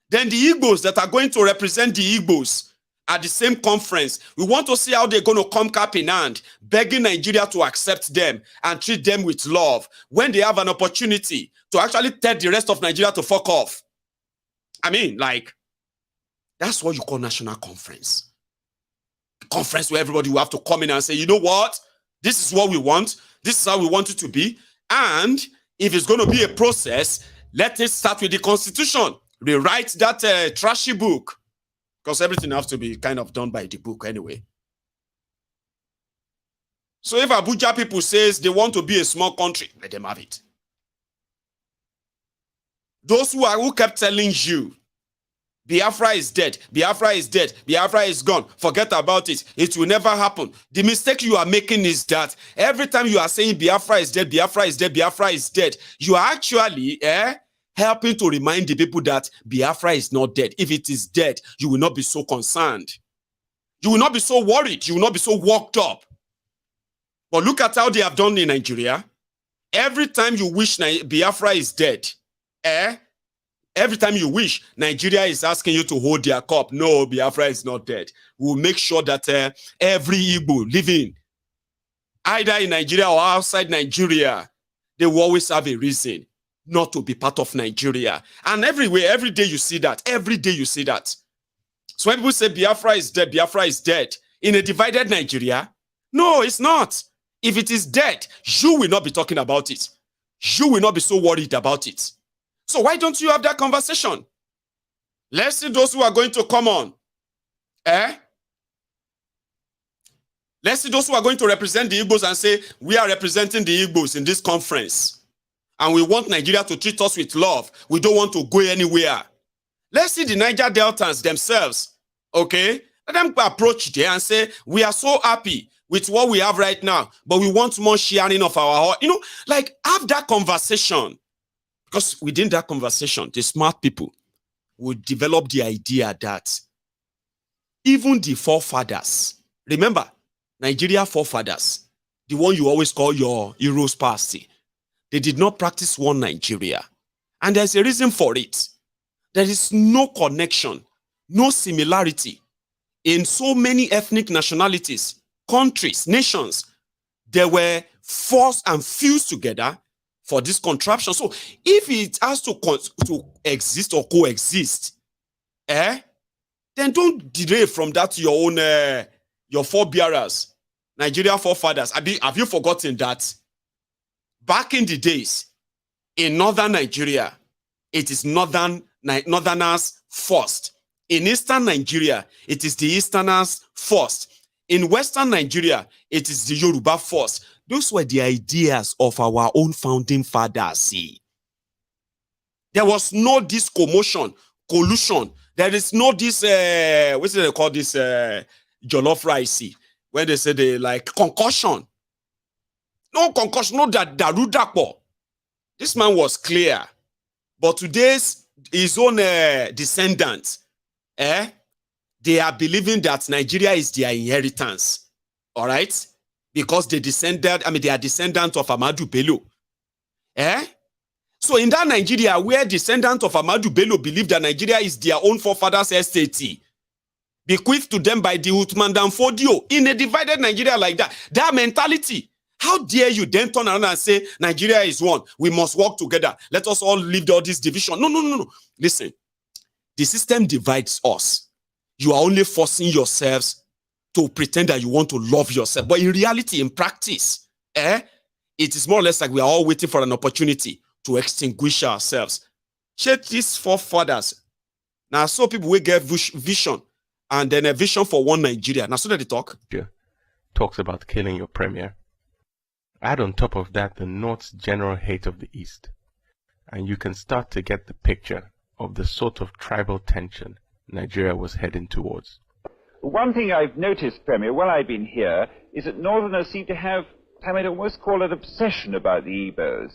Then the Igbos that are going to represent the Igbos at the same conference, we want to see how they're going to come cap in hand, begging Nigeria to accept them and treat them with love when they have an opportunity to actually tell the rest of Nigeria to fuck off. I mean, like, that's what you call national conference. Conference where everybody will have to come in and say, you know what? This is what we want. This is how we want it to be. And if it's going to be a process, let it start with the constitution. Rewrite that trashy book. Because everything has to be kind of done by the book anyway. So if Abuja people says they want to be a small country, let them have it. Those who kept telling you, Biafra is dead, Biafra is dead, Biafra is gone, forget about it, it will never happen. The mistake you are making is that every time you are saying Biafra is dead, Biafra is dead, Biafra is dead, you are actually helping to remind the people that Biafra is not dead. If it is dead, you will not be so concerned. You will not be so worried. You will not be so worked up. But look at how they have done in Nigeria. Every time you wish Biafra is dead, every time you wish, Nigeria is asking you to hold their cup. No, Biafra is not dead. We'll make sure that every Igbo living either in Nigeria or outside Nigeria, they will always have a reason not to be part of Nigeria. And everywhere, every day you see that. Every day you see that. So when people say Biafra is dead in a divided Nigeria, no, it's not. If it is dead, you will not be talking about it. You will not be so worried about it. So why don't you have that conversation? Let's see those who are going to come on. Let's see those who are going to represent the Igbos and say, we are representing the Igbos in this conference. And we want Nigeria to treat us with love. We don't want to go anywhere. Let's see the Niger Deltans themselves. Okay? Let them approach there and say, we are so happy with what we have right now, but we want more sharing of our, like have that conversation. Because within that conversation, the smart people will develop the idea that even the forefathers, remember, Nigeria forefathers, the one you always call your heroes party, they did not practice one Nigeria. And there's a reason for it. There is no connection, no similarity in so many ethnic nationalities, countries, nations. They were forced and fused together for this contraption. So if it has to exist or coexist, then don't derive from that your own, your forebearers, Nigeria forefathers. Have you forgotten that back in the days, in northern Nigeria, it is northerners first. In eastern Nigeria, it is the easterners first. In western Nigeria, it is the Yoruba first. Those were the ideas of our own founding fathers. See, there was no this collusion. There is no this, what do they call this, jollof rice, when they say they like concussion. No concussion, no darudapo. This man was clear. But today's, his own descendants, they are believing that Nigeria is their inheritance. All right? Because they are descendants of Ahmadu Bello. So in that Nigeria, where descendants of Ahmadu Bello believe that Nigeria is their own forefathers' estate, bequeathed to them by the Uthman Dan Fodio, in a divided Nigeria like that, that mentality, how dare you then turn around and say, Nigeria is one, we must work together, let us all leave all this division. No. Listen, the system divides us. You are only forcing yourselves to pretend that you want to love yourself. But in reality, in practice, it is more or less like we are all waiting for an opportunity to extinguish ourselves. Check these forefathers. Now, so people will get vision, and then a vision for one Nigeria. Now, so that they talk. Talks about killing your premier. Add on top of that the North's general hate of the East, and you can start to get the picture of the sort of tribal tension Nigeria was heading towards. One thing I've noticed, Premier, while I've been here, is that Northerners seem to have, I might almost call it, obsession about the Igbos.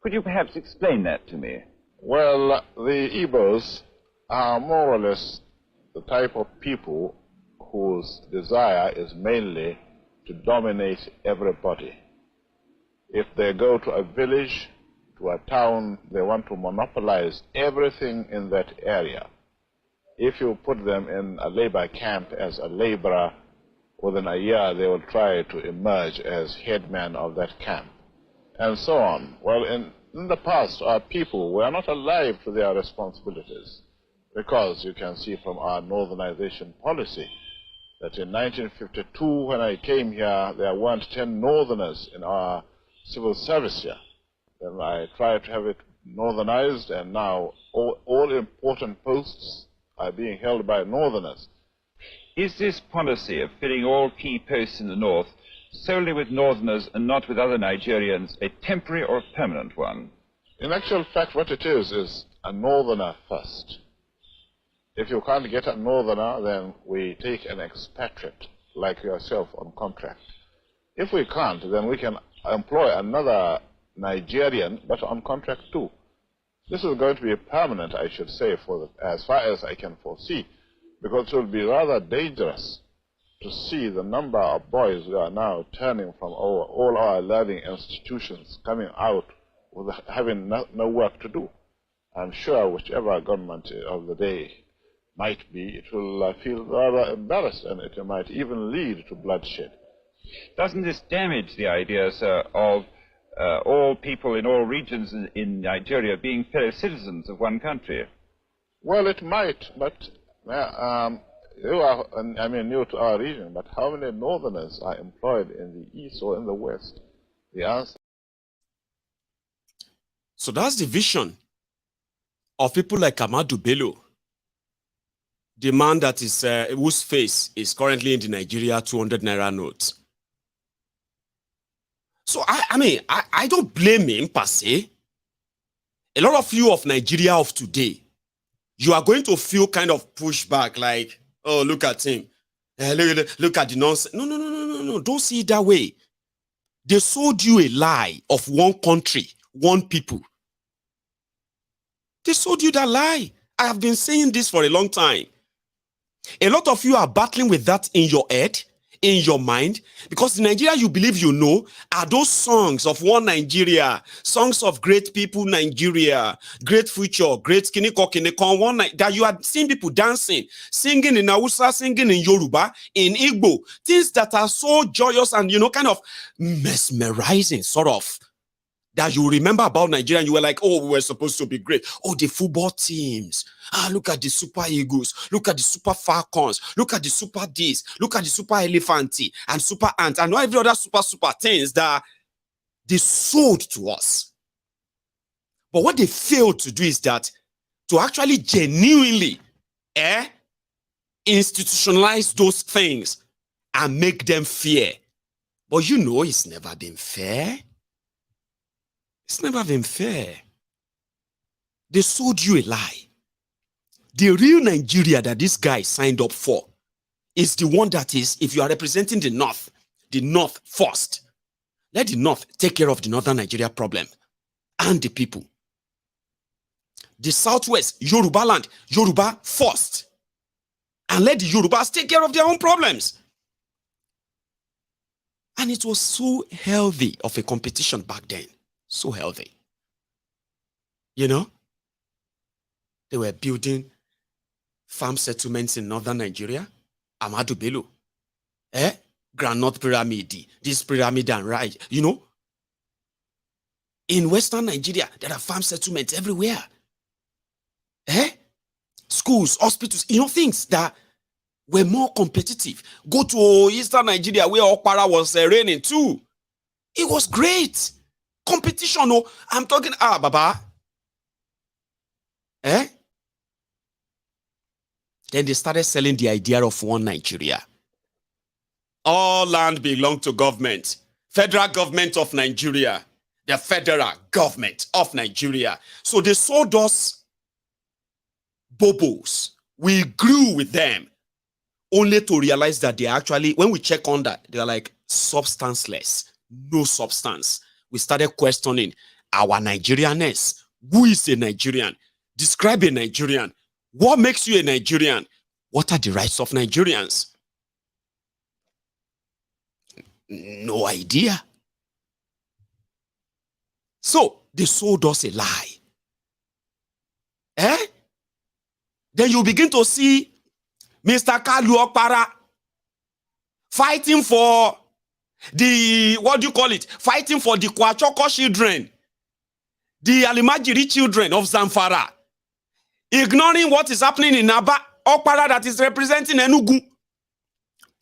Could you perhaps explain that to me? Well, the Igbos are more or less the type of people whose desire is mainly to dominate everybody. If they go to a village, to a town, they want to monopolize everything in that area. If you put them in a labor camp as a laborer, within a year they will try to emerge as headman of that camp, and so on. Well, in the past, our people were not alive to their responsibilities, because you can see from our northernization policy that in 1952, when I came here, there weren't 10 northerners in our civil service here. Then I tried to have it northernized, and now all important posts are being held by northerners. Is this policy of filling all key posts in the north solely with northerners and not with other Nigerians a temporary or a permanent one? In actual fact, what it is a northerner first. If you can't get a northerner, then we take an expatriate like yourself on contract. If we can't, then we can employ another Nigerian, but on contract too. This is going to be permanent, I should say, as far as I can foresee, because it will be rather dangerous to see the number of boys who are now turning from all our learning institutions, coming out with having no work to do. I'm sure whichever government of the day might be, it will feel rather embarrassed, and it might even lead to bloodshed. Doesn't this damage the idea, sir, of all people in all regions in Nigeria being fellow citizens of one country? Well, it might, but you are, I mean, new to our region, but how many northerners are employed in the east or in the west? The answer. So that's the vision of people like Ahmadu Bello, the man that is whose face is currently in the Nigeria 200 naira note. So I don't blame him per se. A lot of you of Nigeria of today, you are going to feel kind of pushback, like, oh, look at him. Look at the nonsense. No. Don't see it that way. They sold you a lie of one country, one people. They sold you that lie. I have been saying this for a long time. A lot of you are battling with that in your head, in your mind, because the Nigeria you believe you know are those songs of one Nigeria, songs of great people Nigeria, great future, great kiniko, one that you are seeing people dancing, singing in Hausa, singing in Yoruba, in Igbo, things that are so joyous and, kind of mesmerizing, sort of. That you remember about Nigeria and you were like, oh, we were supposed to be great. Oh, the football teams. Look at the Super Eagles. Look at the Super Falcons. Look at the Super this. Look at the Super Elephanti and Super Ant and every other super things that they sold to us. But what they failed to do is that to actually genuinely institutionalize those things and make them fair. But it's never been fair. It's never been fair. They sold you a lie. The real Nigeria that this guy signed up for is the one that is, if you are representing the North first, let the North take care of the Northern Nigeria problem and the people. The Southwest, Yoruba land, Yoruba first. And let the Yorubas take care of their own problems. And it was so healthy of a competition back then. So healthy. They were building farm settlements in northern Nigeria. Ahmadu Bello. Granite Pyramid. This pyramid and right. In western Nigeria, there are farm settlements everywhere. Schools, hospitals, things that were more competitive. Go to eastern Nigeria where Okpara was reigning too. It was great. Competition, I'm talking, Baba. Then they started selling the idea of one Nigeria. All land belonged to government. Federal government of Nigeria. The federal government of Nigeria. So they sold us bobos. We grew with them. Only to realize that they actually, when we check on that, they're like substanceless. No substance. We started questioning our Nigerianness. Who is a Nigerian? Describe a Nigerian. What makes you a Nigerian? What are the rights of Nigerians? No idea. So, they sold us a lie. Then you begin to see Mr. Kalu Okpara fighting for fighting for the Kwachoko children, the Alimajiri children of Zamfara, ignoring what is happening in Aba. Okpara that is representing Enugu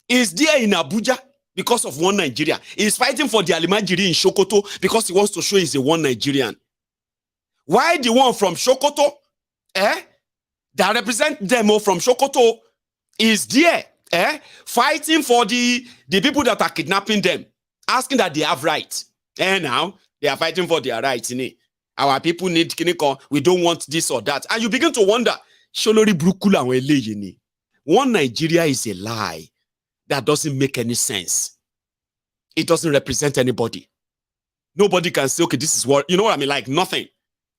is there in Abuja because of one Nigeria. He is fighting for the Alimajiri in Sokoto because he wants to show he's a one Nigerian. Why the one from Sokoto, that represent them all from Sokoto is there, fighting for the people that are kidnapping them, asking that they have rights. And now they are fighting for their rights. Our people need kiniko. We don't want this or that. And you begin to wonder, one Nigeria is a lie that doesn't make any sense. It doesn't represent anybody. Nobody can say, okay, this is what, what I mean? Like nothing.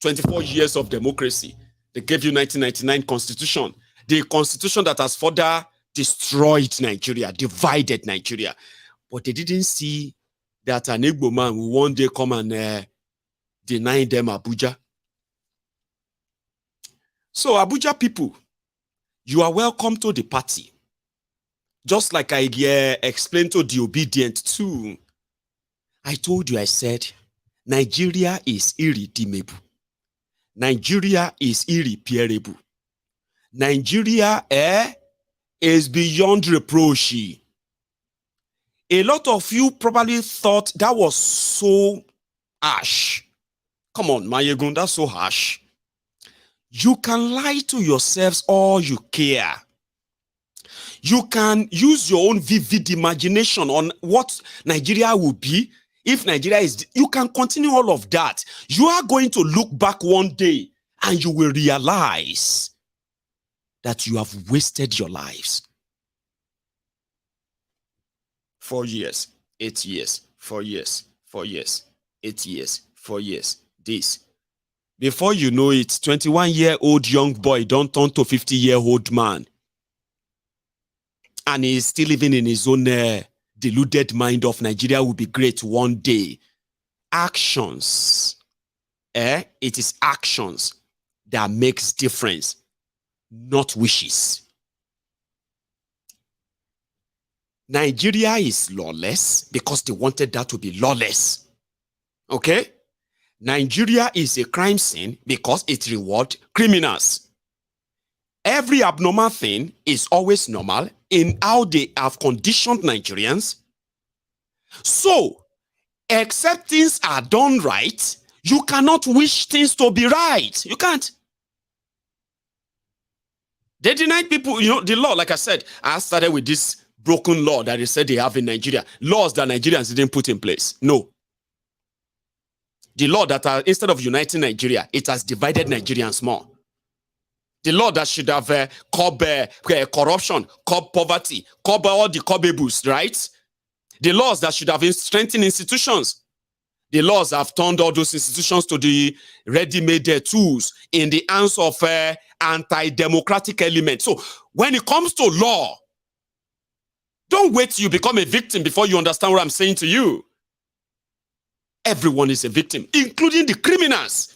24 years of democracy. They gave you 1999 constitution. The constitution that has further destroyed Nigeria, divided Nigeria. But they didn't see that an Igbo man will one day come and deny them Abuja. So Abuja people, you are welcome to the party. Just like I explained to the obedient too. I told you, I said, Nigeria is irredeemable. Nigeria is irreparable. Nigeria is beyond reproach. A lot of you probably thought that was so harsh. Come on, Maiyegun, that's so harsh. You can lie to yourselves all you care. You can use your own vivid imagination on what Nigeria will be if Nigeria is. You can continue all of that. You are going to look back one day and you will realize that you have wasted your lives. 4 years, 8 years, 4 years, 4 years, 8 years, 4 years, this. Before you know it, 21-year-old young boy don't turn to 50-year-old man. And he's still living in his own deluded mind of Nigeria will be great one day. Actions. It is actions that makes difference, not wishes. Nigeria is lawless because they wanted that to be lawless. Okay? Nigeria is a crime scene because it rewards criminals. Every abnormal thing is always normal in how they have conditioned Nigerians. So, except things are done right, you cannot wish things to be right. You can't. They denied people, the law, like I said, I started with this broken law that they said they have in Nigeria. Laws that Nigerians didn't put in place. No. The law that instead of uniting Nigeria, it has divided Nigerians more. The law that should have curbed corruption, curbed poverty, curbed all the curbables, right? The laws that should have strengthened institutions. The laws have turned all those institutions to the ready-made tools in the hands of anti-democratic elements. So when it comes to law, don't wait till you become a victim before you understand what I'm saying to you. Everyone is a victim, including the criminals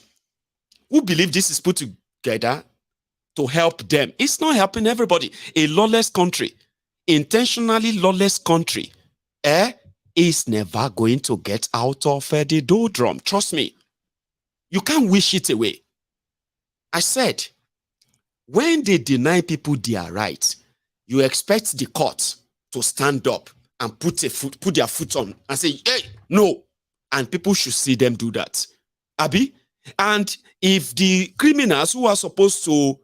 who believe this is put together to help them. It's not helping everybody. A lawless country, intentionally lawless country, is never going to get out of the doldrum. Trust me. You can't wish it away. I said, when they deny people their rights, you expect the court to stand up and put their foot on and say, hey, no. And people should see them do that. Abi? And if the criminals who are supposed to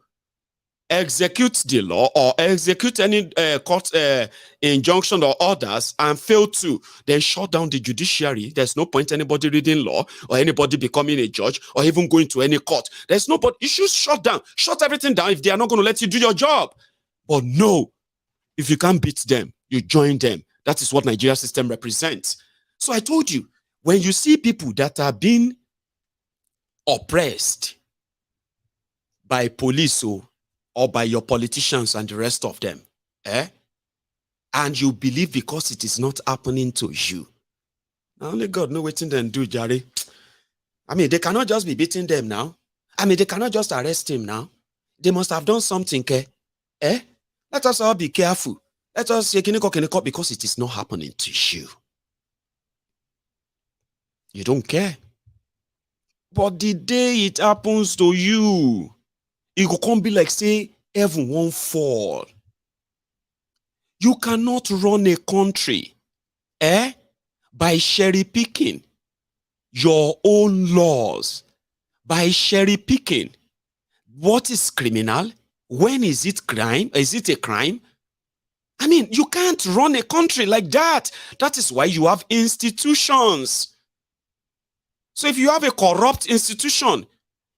execute the law or execute any court injunction or orders and fail to, then shut down the judiciary. There's no point anybody reading law or anybody becoming a judge or even going to any court. There's nobody. You should shut everything down if they are not going to let you do your job. But no, if you can't beat them, you join them. That is what Nigerian system represents. So I told you, when you see people that are being oppressed by police or by your politicians and the rest of them, and you believe because it is not happening to you, only God knows what they do, Jerry. I mean, they cannot just be beating them now. I mean, they cannot just arrest him now. They must have done something, Let us all be careful. Let us say, because it is not happening to you. You don't care. But the day it happens to you, it will come be like, say, heaven won't fall. You cannot run a country by cherry picking your own laws. By cherry picking. What is criminal? When is it crime? Is it a crime? I mean, you can't run a country like that. That is why you have institutions. So if you have a corrupt institution,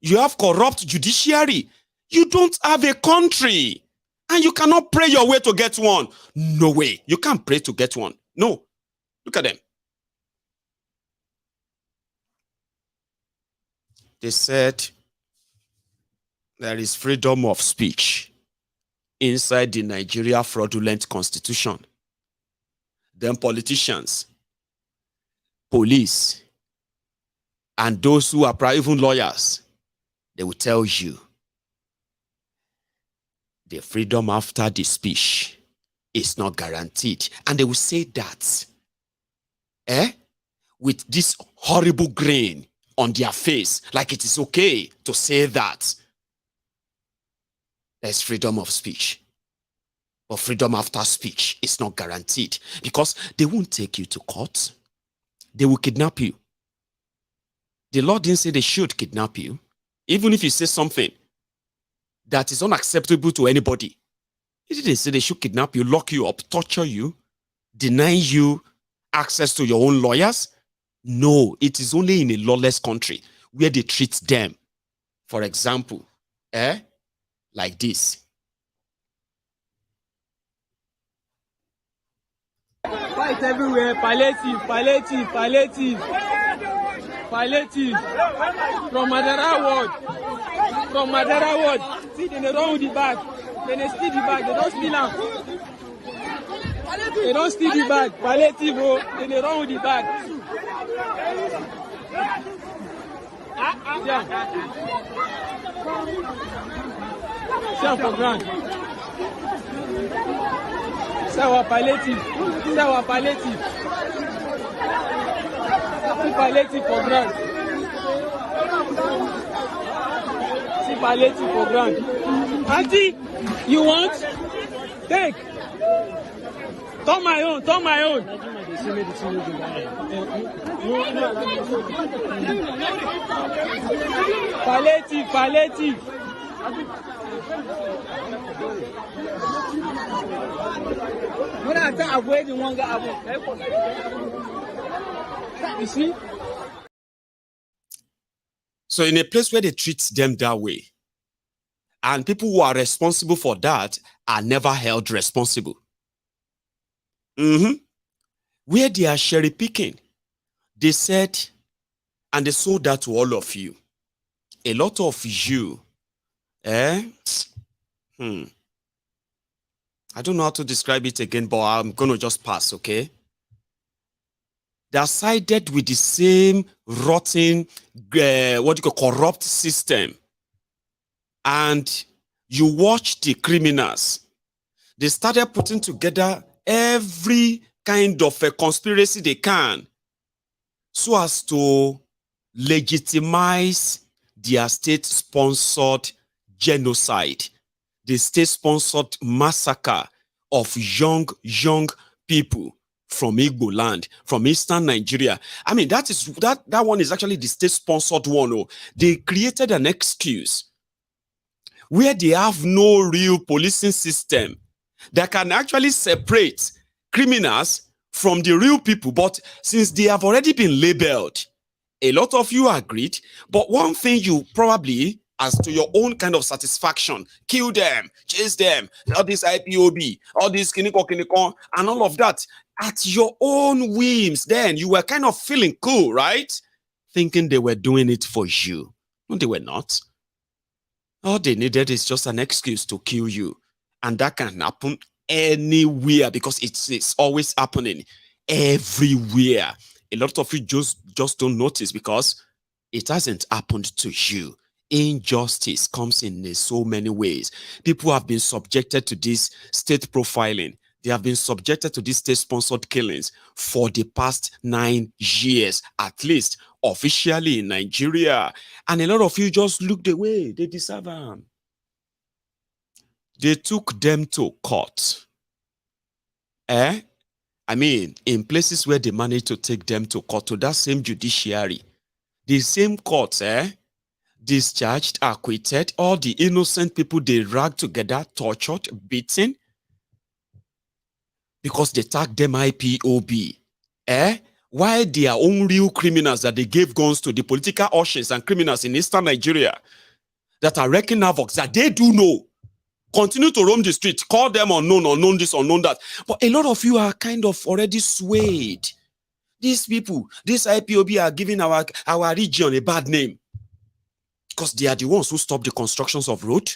you have corrupt judiciary, you don't have a country. And you cannot pray your way to get one. No way. You can't pray to get one. No. Look at them. They said there is freedom of speech inside the Nigeria fraudulent constitution. Then politicians, police, and those who are even lawyers, they will tell you the freedom after the speech is not guaranteed. And they will say that, with this horrible grin on their face, like it is okay to say that. There's freedom of speech. But freedom after speech is not guaranteed because they won't take you to court. They will kidnap you. The law didn't say they should kidnap you. Even if you say something that is unacceptable to anybody, it didn't say they should kidnap you, lock you up, torture you, deny you access to your own lawyers. No, it is only in a lawless country where they treat them. For example, like this. Fight everywhere, palliative. From Madara ward. See, they run with the bag. Then they steal the bag. They don't steal them. They don't steal the bag. Palliative, then they run with the bag. Share for grant. C'est our palliative. See palliative for grant. See palliative for grant. Auntie, you want? Take. Turn my own. Palliative. You see? So in a place where they treat them that way, and people who are responsible for that are never held responsible. Where they are cherry picking, they said, and they sold that to all of you. A lot of you, I don't know how to describe it again, but I'm going to just pass, okay? They are sided with the same rotten, corrupt system. And you watch the criminals. They started putting together every kind of a conspiracy they can so as to legitimize their state-sponsored genocide, the state-sponsored massacre of young people from Igbo land, from eastern Nigeria. I mean, that one is actually the state-sponsored one. Oh. They created an excuse where they have no real policing system that can actually separate criminals from the real people. But since they have already been labeled, a lot of you agreed. But one thing you probably, as to your own kind of satisfaction, kill them, chase them, all this IPOB, all this kiniko, and all of that, at your own whims, then you were kind of feeling cool, right? Thinking they were doing it for you. No, they were not. All they needed is just an excuse to kill you. And that can happen anywhere because it's always happening everywhere. A lot of you just don't notice because it hasn't happened to you. Injustice comes in so many ways. People have been subjected to this state profiling. They have been subjected to these state-sponsored killings for the past 9 years, at least officially in Nigeria. And a lot of you just looked away. They deserve them. They took them to court. I mean, in places where they managed to take them to court, to that same judiciary, the same courts, discharged, acquitted, all the innocent people they dragged together, tortured, beaten, because they tagged them IPOB. Why their own real criminals that they gave guns to, the political ushers and criminals in eastern Nigeria that are wrecking havoc, that they do know, continue to roam the street, call them unknown this, unknown that. But a lot of you are kind of already swayed. These people, this IPOB are giving our region a bad name because they are the ones who stop the constructions of road.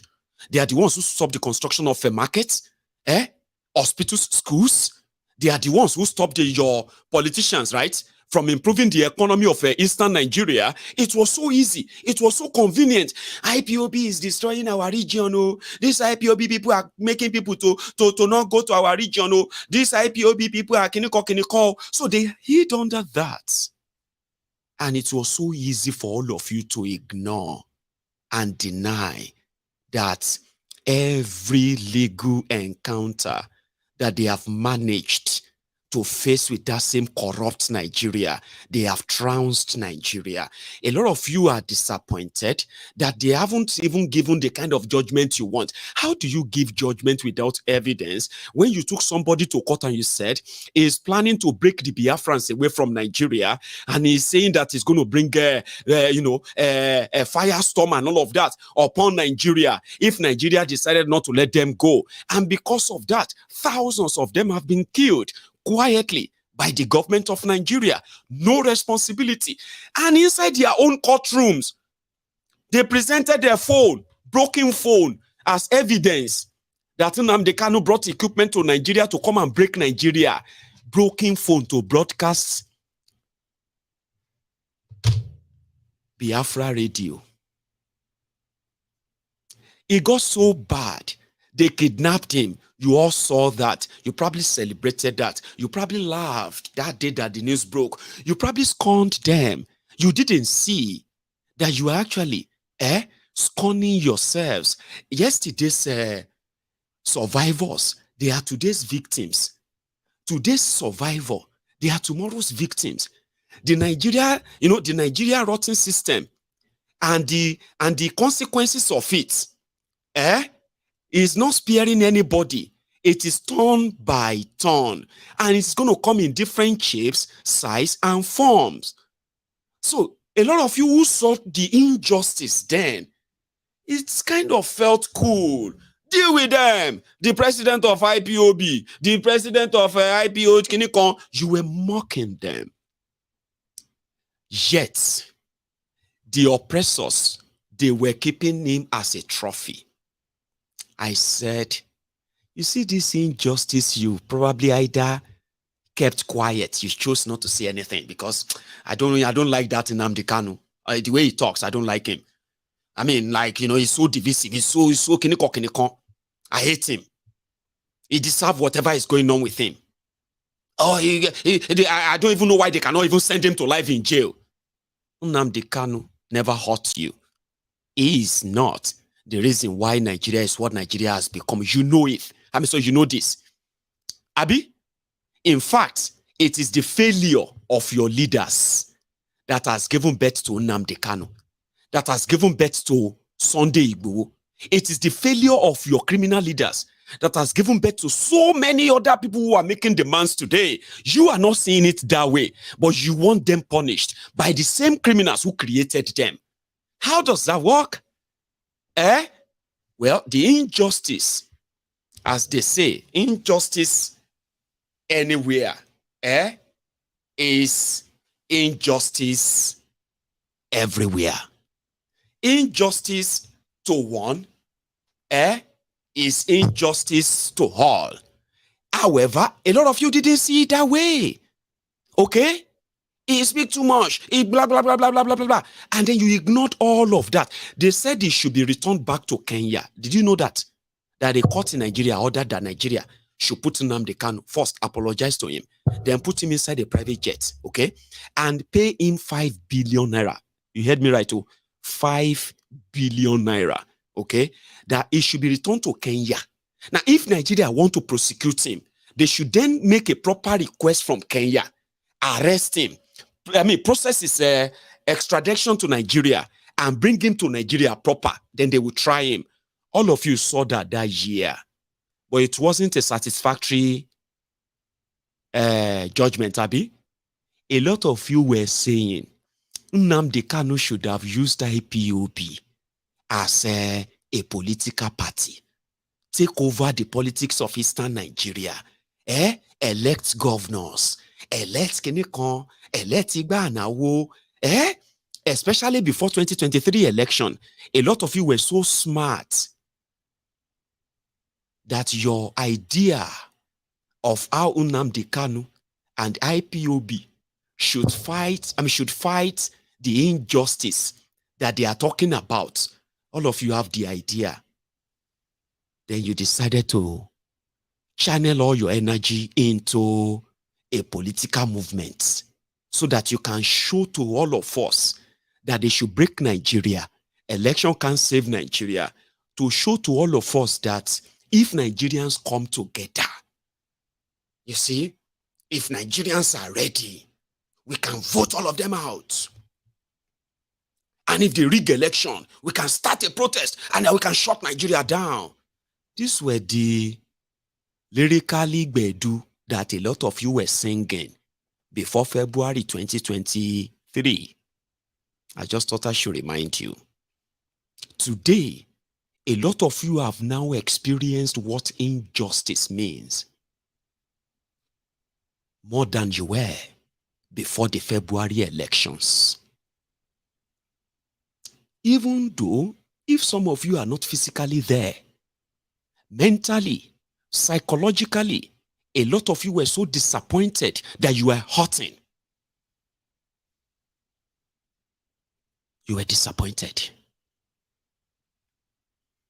They are the ones who stop the construction of markets, hospitals, schools. They are the ones who stop your politicians, right, from improving the economy of Eastern Nigeria. It was so easy. It was so convenient. IPOB is destroying our region. Oh, these IPOB people are making people to not go to our region. Oh, these IPOB people are kiniko. So they hid under that. And it was so easy for all of you to ignore and deny that every legal encounter that they have managed to face with that same corrupt Nigeria, they have trounced Nigeria. A lot of you are disappointed that they haven't even given the kind of judgment you want. How do you give judgment without evidence when you took somebody to court and you said he's planning to break the Biafrans away from Nigeria, and he's saying that he's going to bring a firestorm and all of that upon Nigeria if Nigeria decided not to let them go? And because of that, thousands of them have been killed quietly by the government of Nigeria. No responsibility. And inside their own courtrooms, they presented their phone, broken phone, as evidence that Nnamdi Kanu brought equipment to Nigeria to come and break Nigeria. Broken phone to broadcast Biafra radio. It got so bad, they kidnapped him. You all saw that. You probably celebrated that. You probably laughed that day that the news broke. You probably scorned them. You didn't see that you were actually scorning yourselves. Yesterday's survivors, they are today's victims. Today's survivor, they are tomorrow's victims. The Nigeria, the Nigeria rotten system and the consequences of it, is not sparing anybody. It is turn by turn, and it's going to come in different shapes, size, and forms. So a lot of you who saw the injustice then, it's kind of felt cool. Deal with them. The president of IPOB, the president of IPO, you were mocking them. Yet, the oppressors, they were keeping him as a trophy. I said, you see this injustice, you probably either kept quiet, you chose not to say anything, because I don't like that in Nnamdi Kanu. The way he talks, I don't like him. I mean, he's so divisive, he's so kiniko. I hate him. He deserves whatever is going on with him. Oh, I don't even know why they cannot even send him to life in jail. Nnamdi Kanu never hurt you. He is not the reason why Nigeria is what Nigeria has become. You know it. I mean, so you know this. Abi, in fact, it is the failure of your leaders that has given birth to Nnamdi Kanu, that has given birth to Sunday Igboho. It is the failure of your criminal leaders that has given birth to so many other people who are making demands today. You are not seeing it that way, but you want them punished by the same criminals who created them. How does that work? Well, the injustice, as they say, injustice anywhere, is injustice everywhere. Injustice to one, is injustice to all. However, a lot of you didn't see it that way. Okay? He speaks too much. He blah, blah, blah, blah, blah, blah, blah, blah. And then you ignored all of that. They said he should be returned back to Kenya. Did you know that? That a court in Nigeria ordered that Nigeria should put Nnamdi Kanu, first apologize to him, then put him inside a private jet, okay? And pay him 5 billion naira. You heard me right, too? 5 billion naira, okay? That he should be returned to Kenya. Now, if Nigeria want to prosecute him, they should then make a proper request from Kenya, arrest him, process his extradition to Nigeria and bring him to Nigeria proper. Then they will try him. All of you saw that year. But it wasn't a satisfactory judgment, Abi. A lot of you were saying Nnamdi Kanu should have used IPOB as a political party. Take over the politics of Eastern Nigeria. Elect governors. Elect Kenikon. Elect Igboho. Especially before 2023 election. A lot of you were so smart that your idea of how Nnamdi Kanu and IPOB should fight the injustice that they are talking about. All of you have the idea. Then you decided to channel all your energy into a political movement so that you can show to all of us that they should break Nigeria. Election can't save Nigeria. To show to all of us that if Nigerians come together, you see, if Nigerians are ready, we can vote all of them out. And if they rig election, we can start a protest and then we can shut Nigeria down. These were the lyrically gbedu that a lot of you were singing before February 2023. I just thought I should remind you. Today, a lot of you have now experienced what injustice means more than you were before the February elections. Even though, if some of you are not physically there, mentally, psychologically, a lot of you were so disappointed that you were hurting. You were disappointed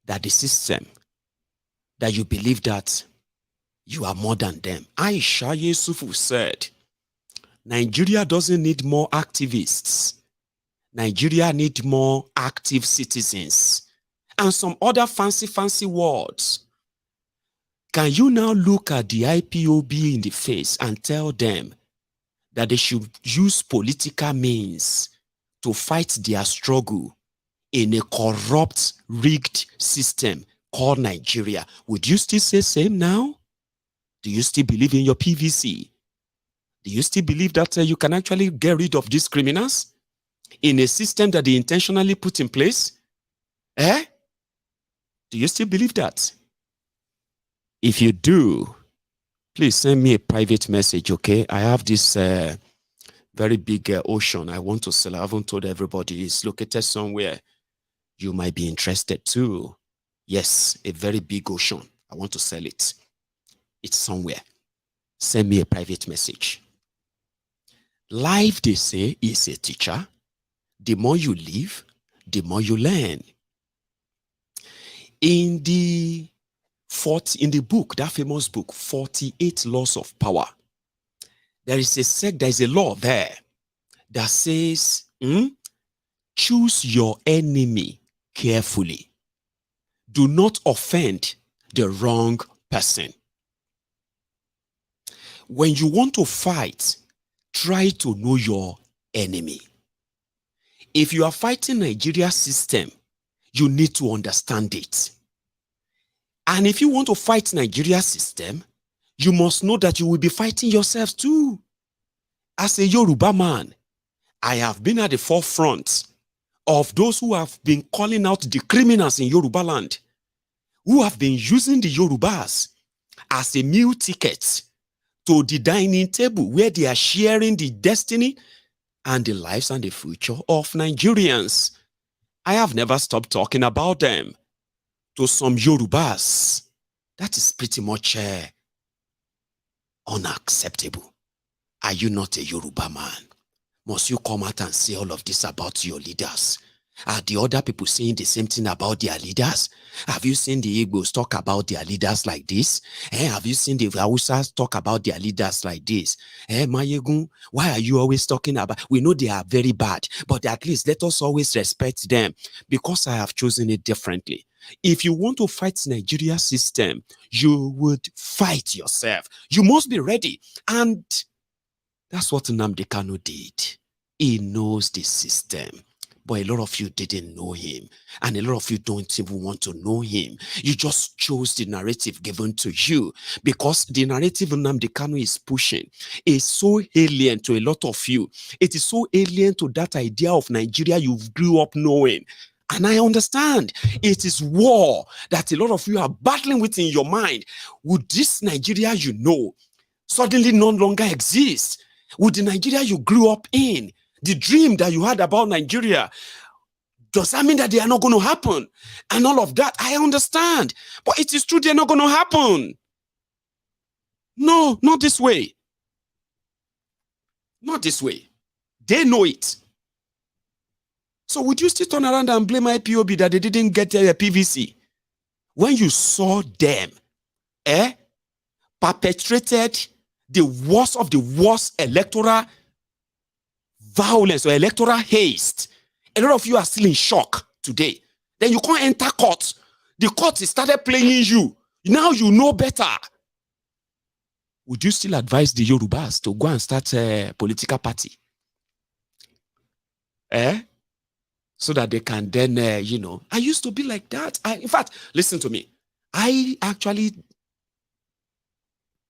that the system, that you believe that you are more than them. Aisha Yusufu said, Nigeria doesn't need more activists. Nigeria needs more active citizens. And some other fancy words. Can you now look at the IPOB in the face and tell them that they should use political means to fight their struggle in a corrupt, rigged system called Nigeria? Would you still say same now? Do you still believe in your PVC? Do you still believe that you can actually get rid of these criminals in a system that they intentionally put in place? Do you still believe that? If you do, please send me a private message, okay? I have this very big ocean I want to sell. I haven't told everybody. It's located somewhere. You might be interested too. Yes, a very big ocean. I want to sell it. It's somewhere. Send me a private message. Life, they say, is a teacher. The more you live, the more you learn. In the book, that famous book, 48 Laws of Power, there is a law there that says, choose your enemy carefully. Do not offend the wrong person. When you want to fight, try to know your enemy. If you are fighting Nigeria's system, you need to understand it. And if you want to fight Nigeria's system, you must know that you will be fighting yourself too. As a Yoruba man, I have been at the forefront of those who have been calling out the criminals in Yoruba land, who have been using the Yorubas as a meal ticket to the dining table where they are sharing the destiny and the lives and the future of Nigerians. I have never stopped talking about them to some Yorubas. That is pretty much unacceptable. Are you not a Yoruba man? Must you come out and say all of this about your leaders? Are the other people saying the same thing about their leaders? Have you seen the Igbos talk about their leaders like this? Have you seen the Hausas talk about their leaders like this? Maiyegun, why are you always talking about? We know they are very bad, but at least let us always respect them, because I have chosen it differently. If you want to fight Nigeria's system, you would fight yourself. You must be ready. And that's what Nnamdi Kanu did. He knows the system. But a lot of you didn't know him. And a lot of you don't even want to know him. You just chose the narrative given to you. Because the narrative Nnamdi Kanu is pushing is so alien to a lot of you. It is so alien to that idea of Nigeria you grew up knowing. And I understand. It is war that a lot of you are battling with in your mind. Would this Nigeria you know suddenly no longer exist? Would the Nigeria you grew up in, the dream that you had about Nigeria, does that mean that they are not going to happen? And all of that, I understand. But it is true they're not going to happen. No, not this way. Not this way. They know it. So would you still turn around and blame IPOB that they didn't get a PVC? When you saw them, perpetrated the worst of the worst electoral violence or electoral haste, a lot of you are still in shock today. Then you can't enter court. The court started playing you. Now you know better. Would you still advise the Yorubas to go and start a political party? So that they can then, I used to be like that. In fact, listen to me. I actually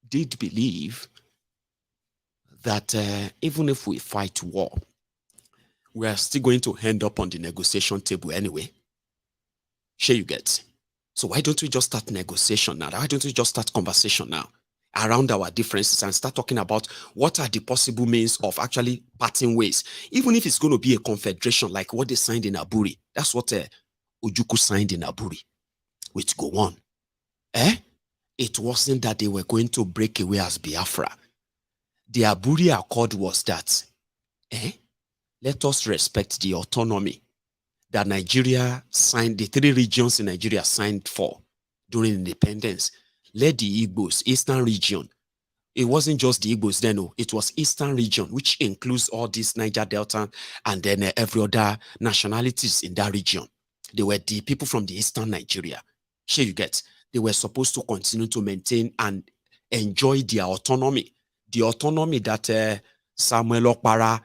did believe that even if we fight war, we are still going to end up on the negotiation table anyway. Sure you get. So why don't we just start negotiation now? Why don't we just start conversation now around our differences and start talking about what are the possible means of actually parting ways? Even if it's going to be a confederation like what they signed in Aburi. That's what Ojukwu signed in Aburi with Gowon. It wasn't that they were going to break away as Biafra. The Aburi Accord was that, let us respect the autonomy that Nigeria signed, the 3 regions in Nigeria signed for during independence. Let the Igbos, Eastern region, it wasn't just the Igbos then, no, it was Eastern region, which includes all this Niger Delta and then every other nationalities in that region. They were the people from the Eastern Nigeria. Here you get. They were supposed to continue to maintain and enjoy their autonomy. The autonomy that Samuel Okpara,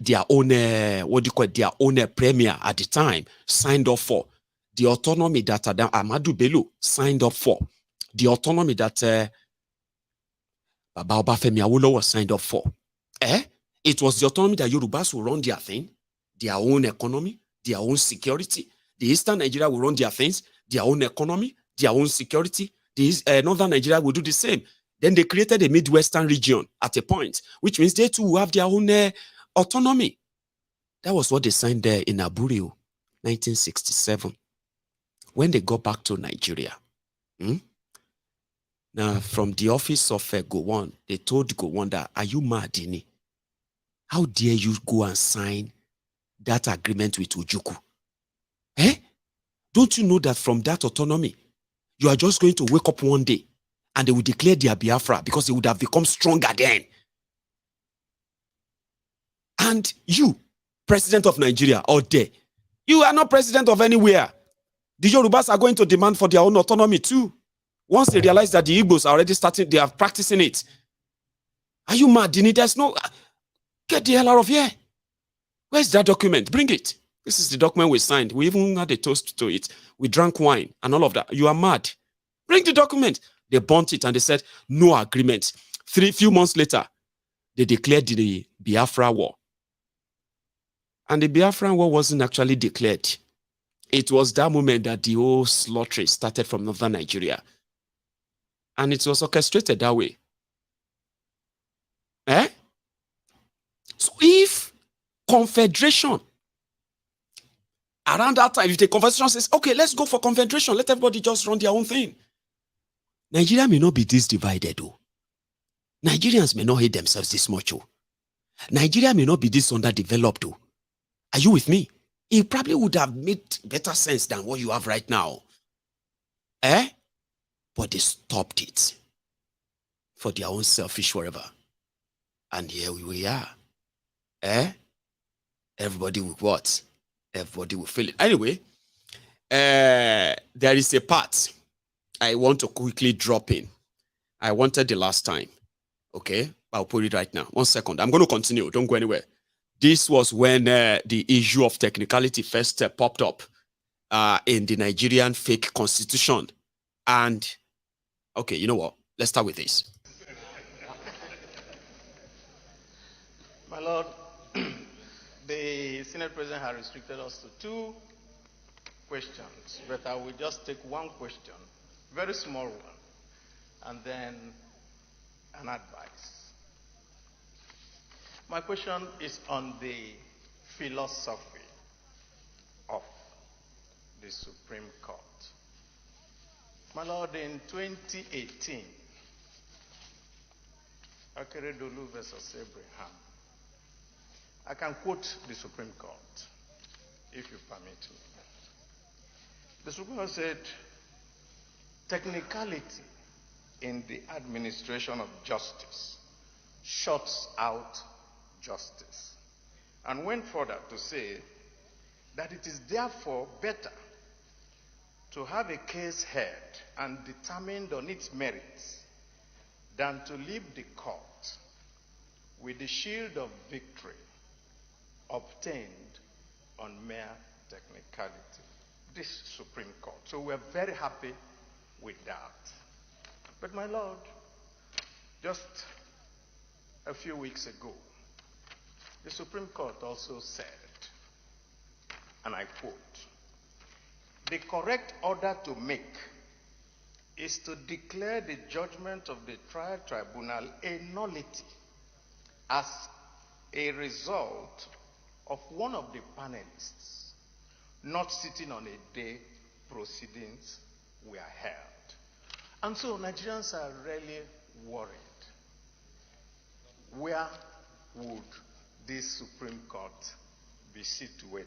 their own, their own premier at the time signed up for. The autonomy that Ahmadu Bello signed up for. The autonomy that Baba Obafemi Awolowo signed up for. It was the autonomy that Yorubas will run their thing, their own economy, their own security. The Eastern Nigeria will run their things, their own economy, their own security. The Northern Nigeria will do the same. Then they created a Midwestern region at a point, which means they too will have their own autonomy. That was what they signed there in Aburi, 1967. When they got back to Nigeria, now from the office of Gowon, they told Gowon that, are you mad, Dini? How dare you go and sign that agreement with Ojukwu? Don't you know that from that autonomy, you are just going to wake up one day and they will declare their Biafra because they would have become stronger then. And you, president of Nigeria, out there, you are not president of anywhere. The Yorubas are going to demand for their own autonomy too. Once they realize that the Igbos are already starting, they are practicing it. Are you mad? There's no... Get the hell out of here. Where's that document? Bring it. This is the document we signed. We even had a toast to it. We drank wine and all of that. You are mad. Bring the document. They burnt it and they said, no agreement. Few months later, they declared the Biafra War. And the Biafran War wasn't actually declared. It was that moment that the whole slaughter started from northern Nigeria. And it was orchestrated that way. So if confederation, around that time, if the confederation says, okay, let's go for confederation, let everybody just run their own thing. Nigeria may not be this divided, though. Nigerians may not hate themselves this much, oh. Nigeria may not be this underdeveloped, though. Are you with me? It probably would have made better sense than what you have right now. But they stopped it for their own selfish whatever. And here we are. Everybody will what? Everybody will feel it. Anyway, there is a part I want to quickly drop in. I wanted the last time. Okay? I'll put it right now. 1 second. I'm going to continue. Don't go anywhere. This was when the issue of technicality first popped up in the Nigerian fake constitution. And, okay, you know what? Let's start with this. My Lord, the Senate President has restricted us to 2 questions, but I will just take 1 question, very small one, and then an advice. My question is on the philosophy of the Supreme Court. My Lord, in 2018, Akeredolu versus Abraham. I can quote the Supreme Court, if you permit me. The Supreme Court said, technicality in the administration of justice shuts out justice, and went further to say that it is therefore better to have a case heard and determined on its merits than to leave the court with the shield of victory obtained on mere technicality. This Supreme Court. So we're very happy with that. But my Lord, just a few weeks ago, the Supreme Court also said, and I quote, the correct order to make is to declare the judgment of the trial tribunal a nullity as a result of one of the panelists not sitting on a day proceedings were held. And so Nigerians are really worried. Where would this Supreme Court be situated?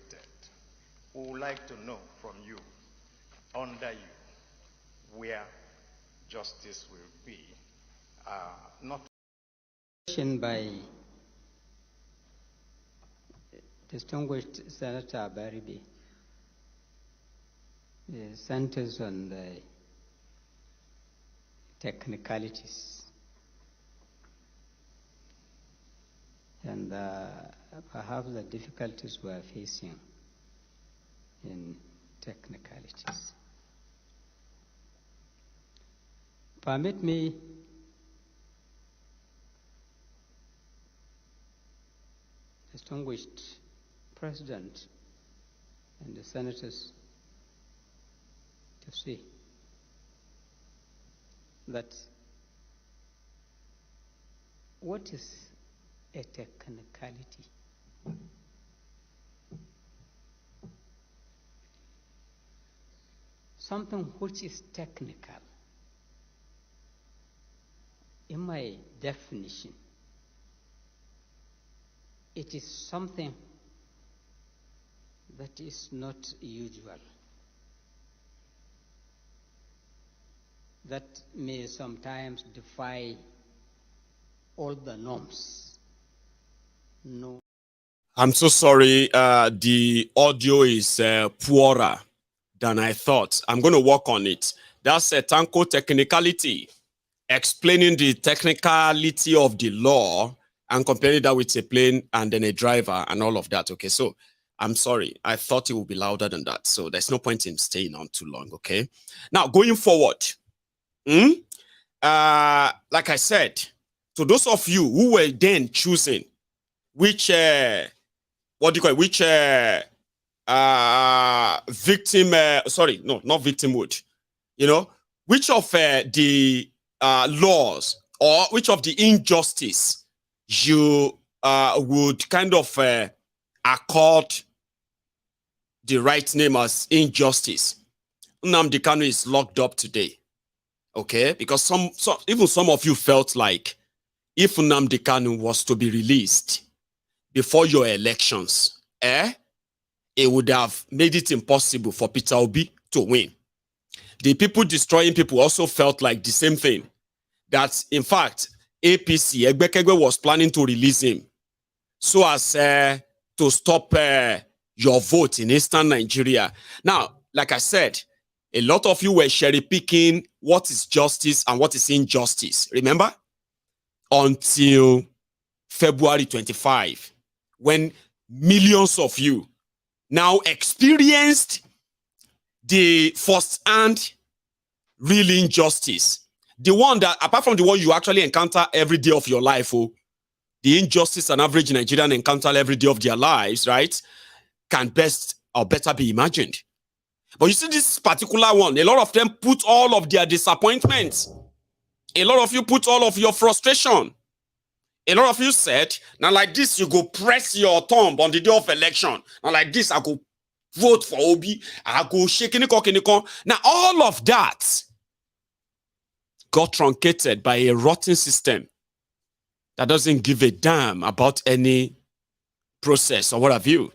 We would like to know from you, under you, where justice will be. Not by distinguished Senator Aburi centers on the technicalities and perhaps the difficulties we are facing in technicalities. Permit me distinguished President and the senators to see that what is a technicality? Something which is technical, in my definition, it is something that is not usual, that may sometimes defy all the norms. No. I'm so sorry. The audio is poorer than I thought. I'm going to work on it. That's a Tanko technicality, explaining the technicality of the law and comparing that with a plane and then a driver and all of that. Okay, so I'm sorry. I thought it would be louder than that. So there's no point in staying on too long. Okay. Now, going forward, like I said, to those of you who were then choosing which, what do you call it, which victim, sorry, no, not victimhood, you know, which of the laws or which of the injustice you would kind of accord the right name as injustice. Nnamdi Kanu is locked up today, okay? Because even some of you felt like if Nnamdi Kanu was to be released before your elections, it would have made it impossible for Peter Obi to win. The people destroying people also felt like the same thing. That, in fact, APC, Egbekegbe, was planning to release him so as to stop your vote in Eastern Nigeria. Now, like I said, a lot of you were cherry-picking what is justice and what is injustice. Remember? Until February 25, when millions of you now experienced the first-hand real injustice. The one that, apart from the one you actually encounter every day of your life, the injustice an average Nigerian encounter every day of their lives, right, can best or better be imagined. But you see this particular one, a lot of them put all of their disappointments. A lot of you put all of your frustration. A lot of you said, now like this, you go press your thumb on the day of election. Now like this, I go vote for Obi. I go shake. Now all of that got truncated by a rotten system that doesn't give a damn about any process or what have you.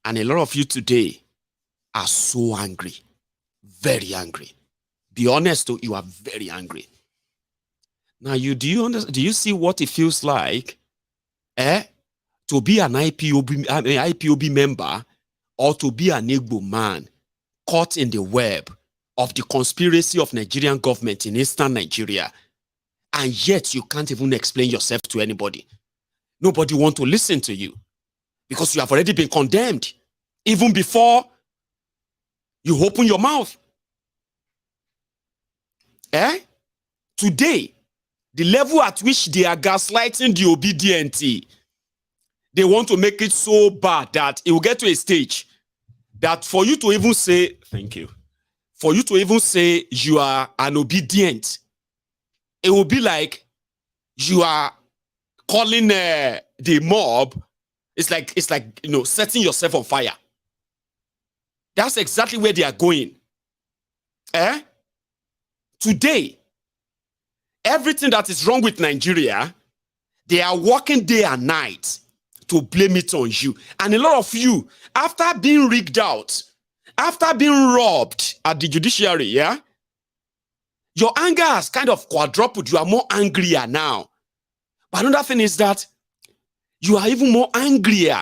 And a lot of you today are so angry, very angry. Be honest, though, you are very angry. Now, do you see what it feels like to be an IPOB member or to be an Igbo man caught in the web of the conspiracy of Nigerian government in eastern Nigeria, and yet you can't even explain yourself to anybody? Nobody wants to listen to you because you have already been condemned even before you open your mouth. Today, the level at which they are gaslighting the obedient, they want to make it so bad that it will get to a stage that for you to even say, thank you, for you to even say you are an obedient, it will be like you are calling the mob. It's like setting yourself on fire. That's exactly where they are going. Today, everything that is wrong with Nigeria, they are working day and night to blame it on you. And a lot of you, after being rigged out, after being robbed at the judiciary, your anger has kind of quadrupled. You are more angrier now. But another thing is that you are even more angrier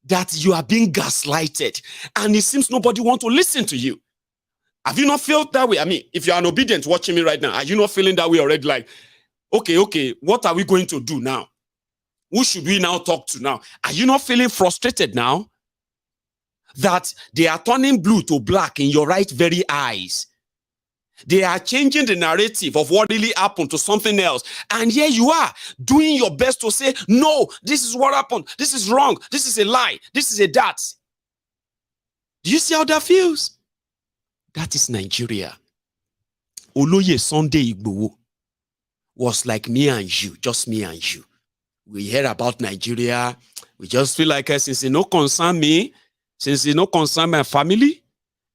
that you are being gaslighted. And it seems nobody wants to listen to you. Have you not felt that way? I mean, if you're an obedient watching me right now, are you not feeling that way already? Like, okay, what are we going to do now? Who should we now talk to now? Are you not feeling frustrated now that they are turning blue to black in your right very eyes? They are changing the narrative of what really happened to something else. And here you are doing your best to say, no, this is what happened. This is wrong. This is a lie. This is a that. Do you see how that feels? That is Nigeria. Oloye Sunday Igboho was like me and you, just me and you. We hear about Nigeria. We just feel like since it no concern me, since it no concern my family,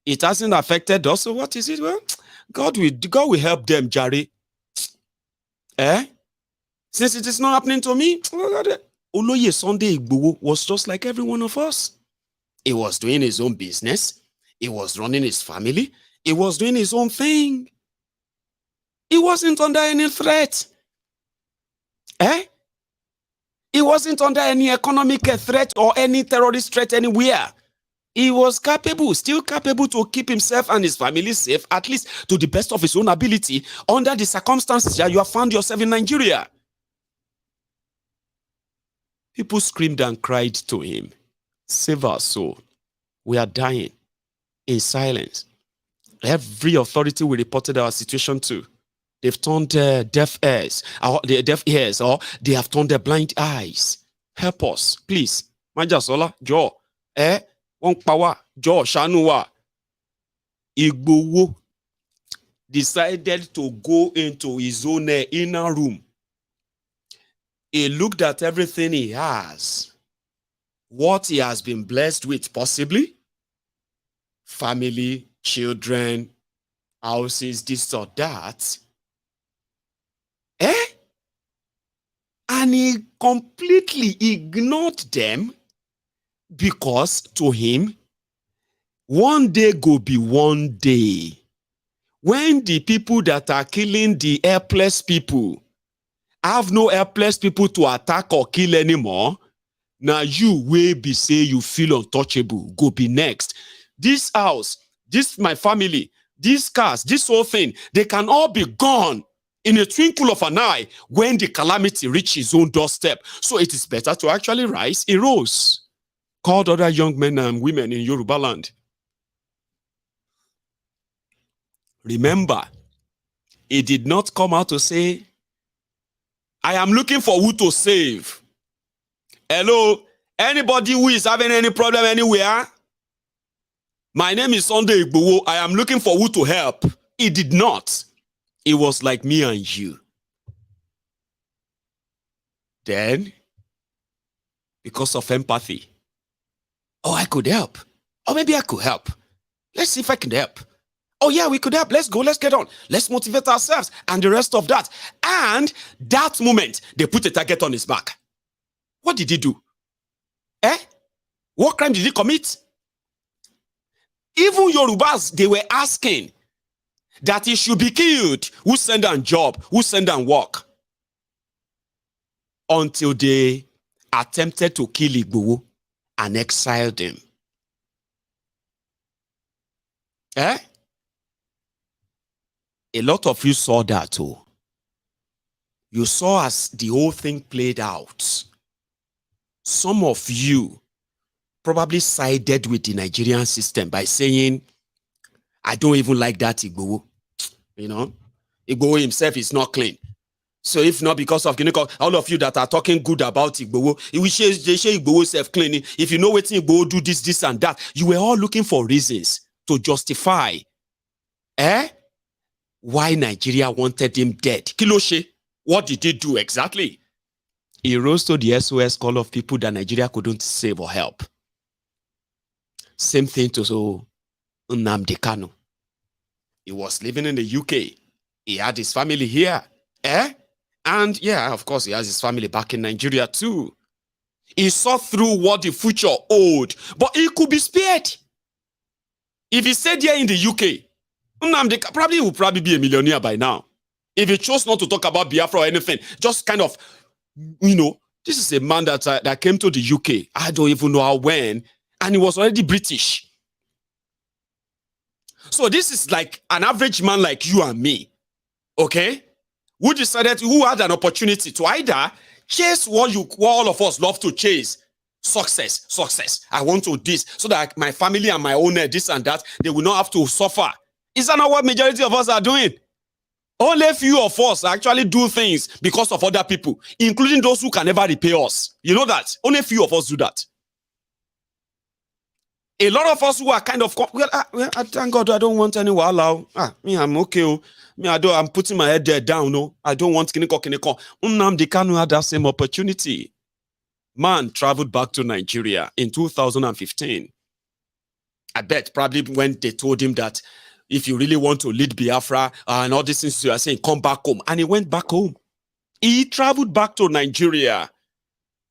it hasn't affected us. So what is it? Well, God will help them, Jare. Since it is not happening to me, Oloye Sunday Igboho was just like every one of us. He was doing his own business. He was running his family. He was doing his own thing. He wasn't under any threat. He wasn't under any economic threat or any terrorist threat anywhere. He was capable, still capable to keep himself and his family safe, at least to the best of his own ability, under the circumstances that you have found yourself in Nigeria. People screamed and cried to him, save our soul. We are dying in silence. Every authority we reported our situation to, they've turned deaf ears, or they have turned their blind eyes. Help us, please. Majasola, Jo, one power, Jo, Shanuwa. Igboho decided to go into his own inner room. He looked at everything he has, what he has been blessed with, possibly family, children, houses, this or that. And he completely ignored them because to him, one day go be one day. When the people that are killing the helpless people have no helpless people to attack or kill anymore, now you will be say you feel untouchable, go be next. This house, this my family, these cars, this whole thing, they can all be gone in a twinkle of an eye when the calamity reaches his own doorstep. So it is better to actually rise. He rose, called other young men and women in Yoruba land. Remember, he did not come out to say, I am looking for who to save. Hello, anybody who is having any problem anywhere? My name is Sunday Igboho. I am looking for who to help. He did not. It was like me and you. Then, because of empathy, oh, I could help. Or maybe I could help. Let's see if I can help. Oh yeah, we could help. Let's go. Let's get on. Let's motivate ourselves and the rest of that. And that moment, they put a target on his back. What did he do? What crime did he commit? Even Yorubas, they were asking that he should be killed. Who send and job? Who send and work? Until they attempted to kill Igboho and exiled him. A lot of you saw that too. You saw as the whole thing played out. Some of you probably sided with the Nigerian system by saying, I don't even like that Igboho. You know, Igboho himself is not clean. So if not because of all of you that are talking good about Igboho, they say Igboho self-cleaning. If you know what Igboho do this and that, you were all looking for reasons to justify why Nigeria wanted him dead. Kiloshe, what did he do exactly? He rose to the SOS call of people that Nigeria couldn't save or help. Same thing to Nnamdi Kanu. He was living in the UK. He had his family here. And yeah, of course, he has his family back in Nigeria too. He saw through what the future owed, but he could be spared. If he stayed here in the UK, Nnamdi would probably be a millionaire by now. If he chose not to talk about Biafra or anything, just kind of, this is a man that came to the UK. I don't even know how when, and he was already British. So this is like an average man like you and me, okay? Who had an opportunity to either chase what all of us love to chase. Success. I want to this, so that my family and my owner, this and that, they will not have to suffer. Is that not what majority of us are doing? Only a few of us actually do things because of other people, including those who can never repay us. You know that? Only a few of us do that. A lot of us who are kind of, I thank God I don't want any wahala. I'm okay. I'm putting my head there down. No, I don't want kiniko. Nnamdi Kanu had that same opportunity. Man traveled back to Nigeria in 2015. I bet probably when they told him that if you really want to lead Biafra and all these things you are saying, come back home. And he went back home. He traveled back to Nigeria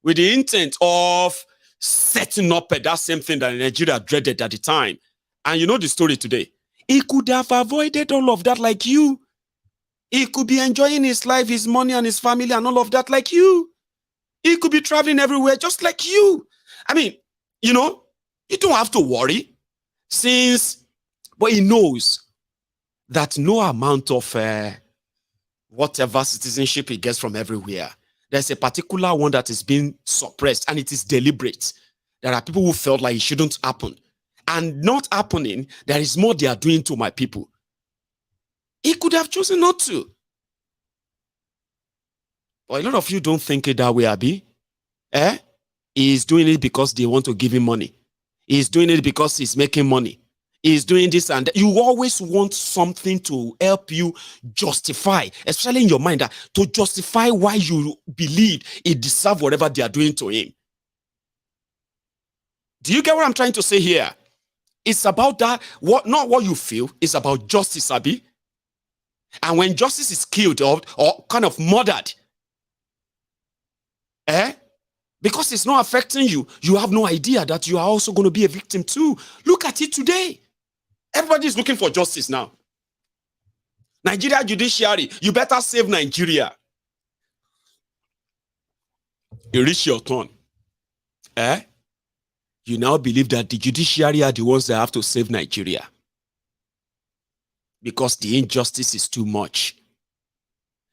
with the intent of setting up that same thing that Nigeria dreaded at the time. And you know the story today. He could have avoided all of that like you. He could be enjoying his life, his money and his family and all of that like you. He could be traveling everywhere just like you. I mean, you don't have to worry but he knows that no amount of whatever citizenship he gets from everywhere, there's a particular one that is being suppressed and it is deliberate. There are people who felt like it shouldn't happen. And not happening, there is more they are doing to my people. He could have chosen not to. But a lot of you don't think it that way, Abi. He's doing it because they want to give him money. He's doing it because he's making money. He's doing this and that. You always want something to help you justify, especially in your mind, to justify why you believe he deserves whatever they are doing to him. Do you get what I'm trying to say here? It's about that, not what you feel, it's about justice, Abi. And when justice is killed or kind of murdered, because it's not affecting you, you have no idea that you are also going to be a victim too. Look at it today. Everybody is looking for justice now. Nigeria Judiciary, you better save Nigeria. You reach your turn. You now believe that the Judiciary are the ones that have to save Nigeria. Because the injustice is too much.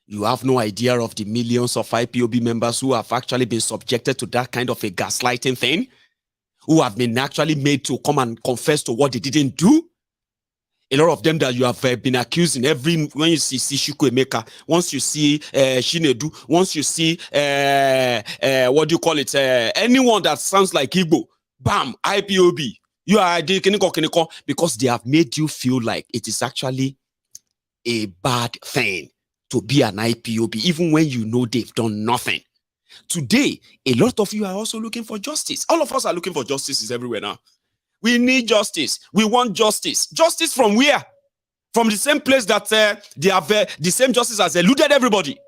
You have no idea of the millions of IPOB members who have actually been subjected to that kind of a gaslighting thing, who have been actually made to come and confess to what they didn't do. A lot of them that you have been accusing, when you see Sishiku Emeka, once you see Shinedu, once you see, what do you call it, anyone that sounds like Igbo, bam, IPOB, you are kiniko, because they have made you feel like it is actually a bad thing to be an IPOB, even when you know they've done nothing. Today, a lot of you are also looking for justice. All of us are looking for justice everywhere now. We need justice. We want justice. Justice from where? From the same place that they have the same justice has eluded everybody.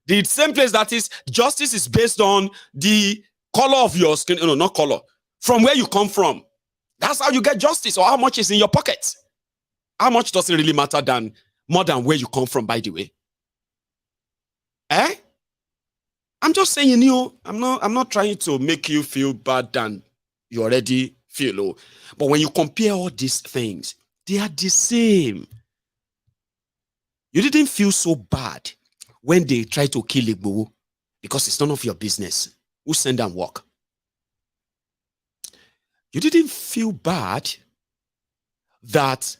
The same place that is justice is based on the color of your skin, no, not color, from where you come from. That's how you get justice, or how much is in your pocket. How much doesn't really matter more than where you come from, by the way. I'm just saying, I'm not trying to make you feel bad than you already feel. But when you compare all these things, they are the same. You didn't feel so bad when they tried to kill Igboho because it's none of your business. Who send them work? You didn't feel bad that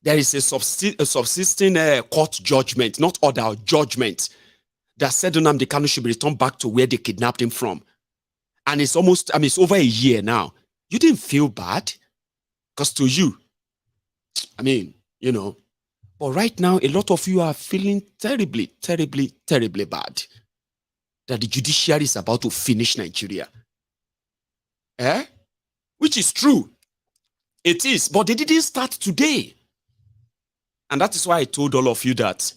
there is a subsisting court judgment, not order, judgment, that said Nnamdi Kanu should be returned back to where they kidnapped him from. And it's almost, it's over a year now. You didn't feel bad because to you, but right now, a lot of you are feeling terribly, terribly, terribly bad that the judiciary is about to finish Nigeria. Which is true. It is, but they didn't start today. And that is why I told all of you that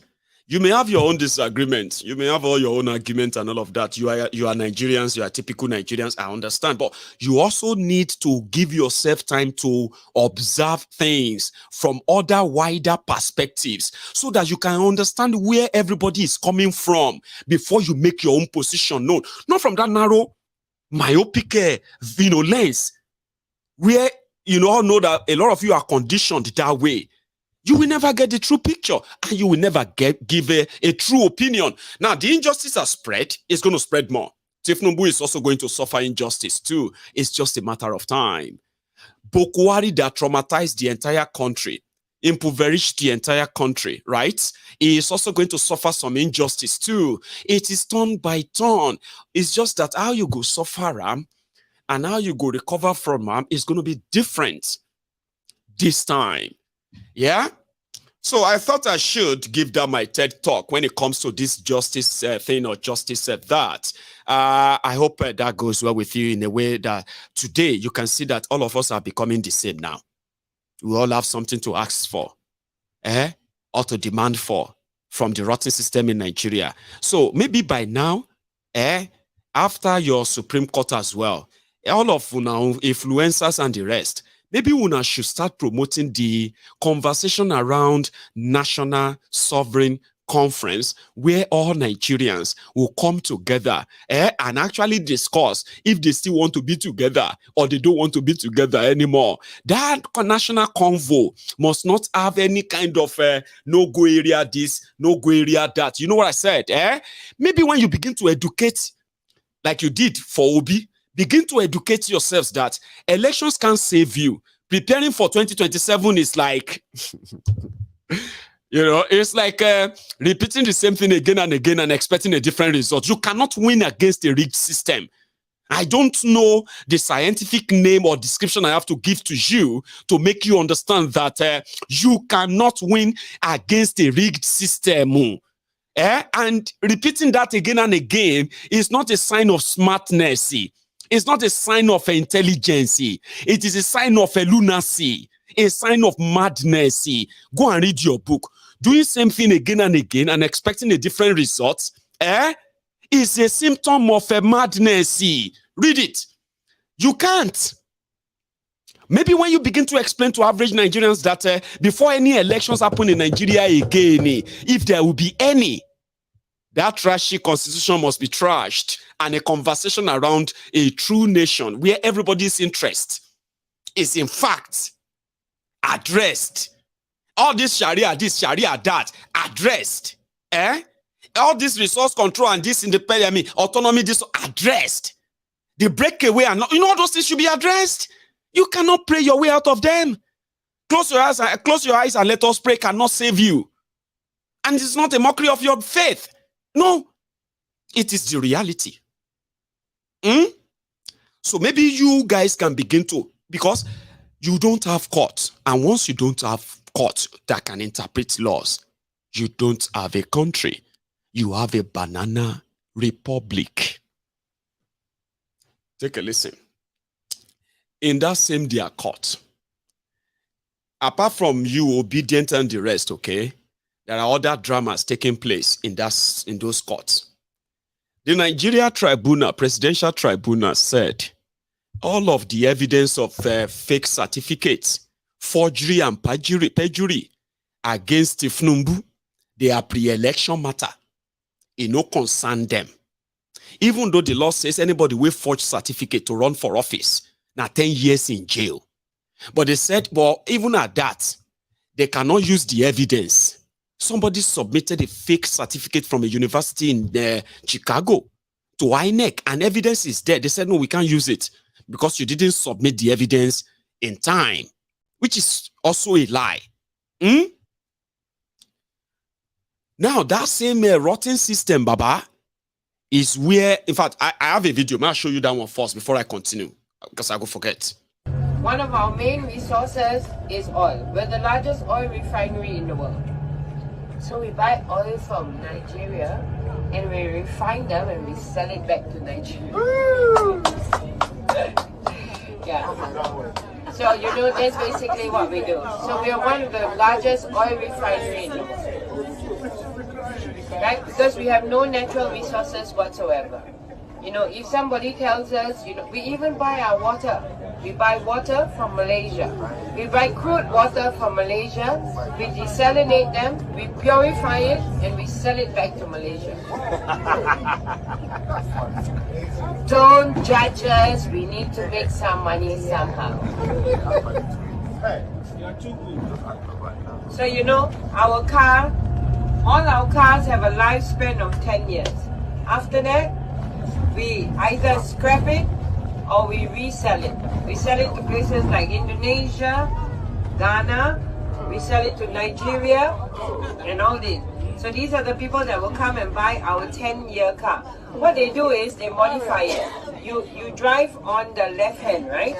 you may have your own disagreements. You may have all your own arguments and all of that. You are Nigerians. You are typical Nigerians. I understand. But you also need to give yourself time to observe things from other wider perspectives so that you can understand where everybody is coming from before you make your own position known. Not from that narrow, myopic, lens where all know that a lot of you are conditioned that way. You will never get the true picture and you will never give a true opinion. Now, the injustice has spread. It's going to spread more. Tinubu is also going to suffer injustice too. It's just a matter of time. Boko Haram that traumatized the entire country, impoverished the entire country, right? He is also going to suffer some injustice too. It is turn by turn. It's just that how you go suffer and how you go recover from is going to be different this time. Yeah? So I thought I should give that my TED talk when it comes to this justice thing or justice that. I hope that goes well with you in a way that today you can see that all of us are becoming the same now. We all have something to ask for, or to demand for from the rotten system in Nigeria. So maybe by now, after your Supreme Court as well, all of now influencers and the rest, maybe we should start promoting the conversation around national sovereign conference where all Nigerians will come together and actually discuss if they still want to be together or they don't want to be together anymore. That national convo must not have any kind of no-go area this, no-go area that. You know what I said? Maybe when you begin to educate, like you did for Obi, begin to educate yourselves that elections can't save you. Preparing for 2027 is like, it's like repeating the same thing again and again and expecting a different result. You cannot win against a rigged system. I don't know the scientific name or description I have to give to you to make you understand that you cannot win against a rigged system. And repeating that again and again is not a sign of smartness. It's not a sign of intelligence. It is a sign of a lunacy, a sign of madness. Go and read your book. Doing same thing again and again and expecting a different result is a symptom of a madness. Read it. You can't. Maybe when you begin to explain to average Nigerians that before any elections happen in Nigeria again, if there will be any, that trashy constitution must be trashed, and a conversation around a true nation where everybody's interest is in fact addressed. All this Sharia, that, addressed. All this resource control and this independent, autonomy, this addressed. The breakaway and all those things should be addressed. You cannot pray your way out of them. Close your eyes and let us pray cannot save you. And it's not a mockery of your faith. No, it is the reality. So maybe you guys can begin to, because you don't have court. And once you don't have court that can interpret laws, you don't have a country. You have a banana republic. Take a listen. In that same their court, apart from you, Obedient and the rest, okay, there are other dramas taking place in those courts. The Nigeria Tribunal, Presidential Tribunal, said all of the evidence of fake certificates, forgery and perjury against Nnamdi, they are pre-election matter. It no concern them. Even though the law says anybody will forge certificate to run for office, now 10 years in jail. But they said, well, even at that, they cannot use the evidence. Somebody submitted a fake certificate from a university in Chicago to INEC, and evidence is there. They said, no, we can't use it because you didn't submit the evidence in time, which is also a lie. Now, that same rotten system, Baba, is where, in fact, I have a video. I'll show you that one first before I continue, because I go forget. One of our main resources is oil. We're the largest oil refinery in the world. So we buy oil from Nigeria and we refine them and we sell it back to Nigeria. Yeah. So, you know, that's basically what we do. So we are one of the largest oil refinery in the world. Right? Because we have no natural resources whatsoever. You know, if somebody tells us, you know, we even buy our water. We buy water from Malaysia. We buy crude water from Malaysia. We desalinate them, we purify it, and we sell it back to Malaysia. Don't judge us. We need to make some money somehow. So, you know, all our cars have a lifespan of 10 years. After that, we either scrap it or we resell it. We sell it to places like Indonesia, Ghana, we sell it to Nigeria, and all this. So these are the people that will come and buy our 10-year car. What they do is they modify it. You drive on the left hand, right?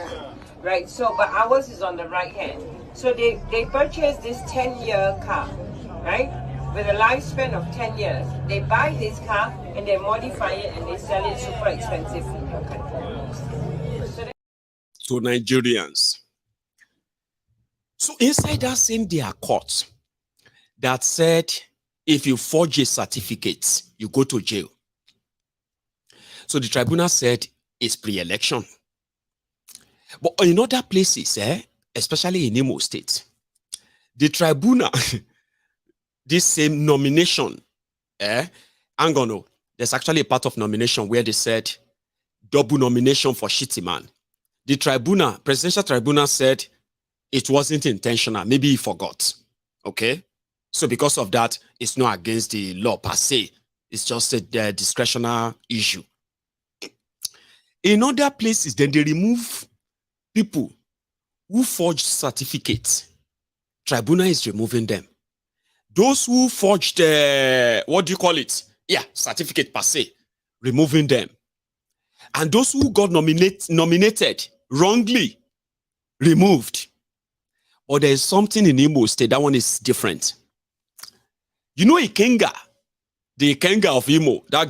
Right, so, but ours is on the right hand. So they purchase this 10-year car, right? With a lifespan of 10 years. They buy this car and they modify it and they sell it super expensive in your country. So Nigerians. So inside that same their court that said if you forge a certificate, you go to jail. So the tribunal said it's pre-election. But in other places, especially in Imo State, the tribunal this same nomination, there's actually a part of nomination where they said double nomination for shitty man. The tribunal, presidential tribunal said it wasn't intentional. Maybe he forgot. Okay? So because of that, it's not against the law per se. It's just a discretionary issue. In other places, then they remove people who forged certificates. Tribunal is removing them. Those who forged, certificate per se, removing them. And those who got nominated wrongly, removed. But there is something in Imo State, that one is different. You know Ikenga, the Ikenga of Imo, that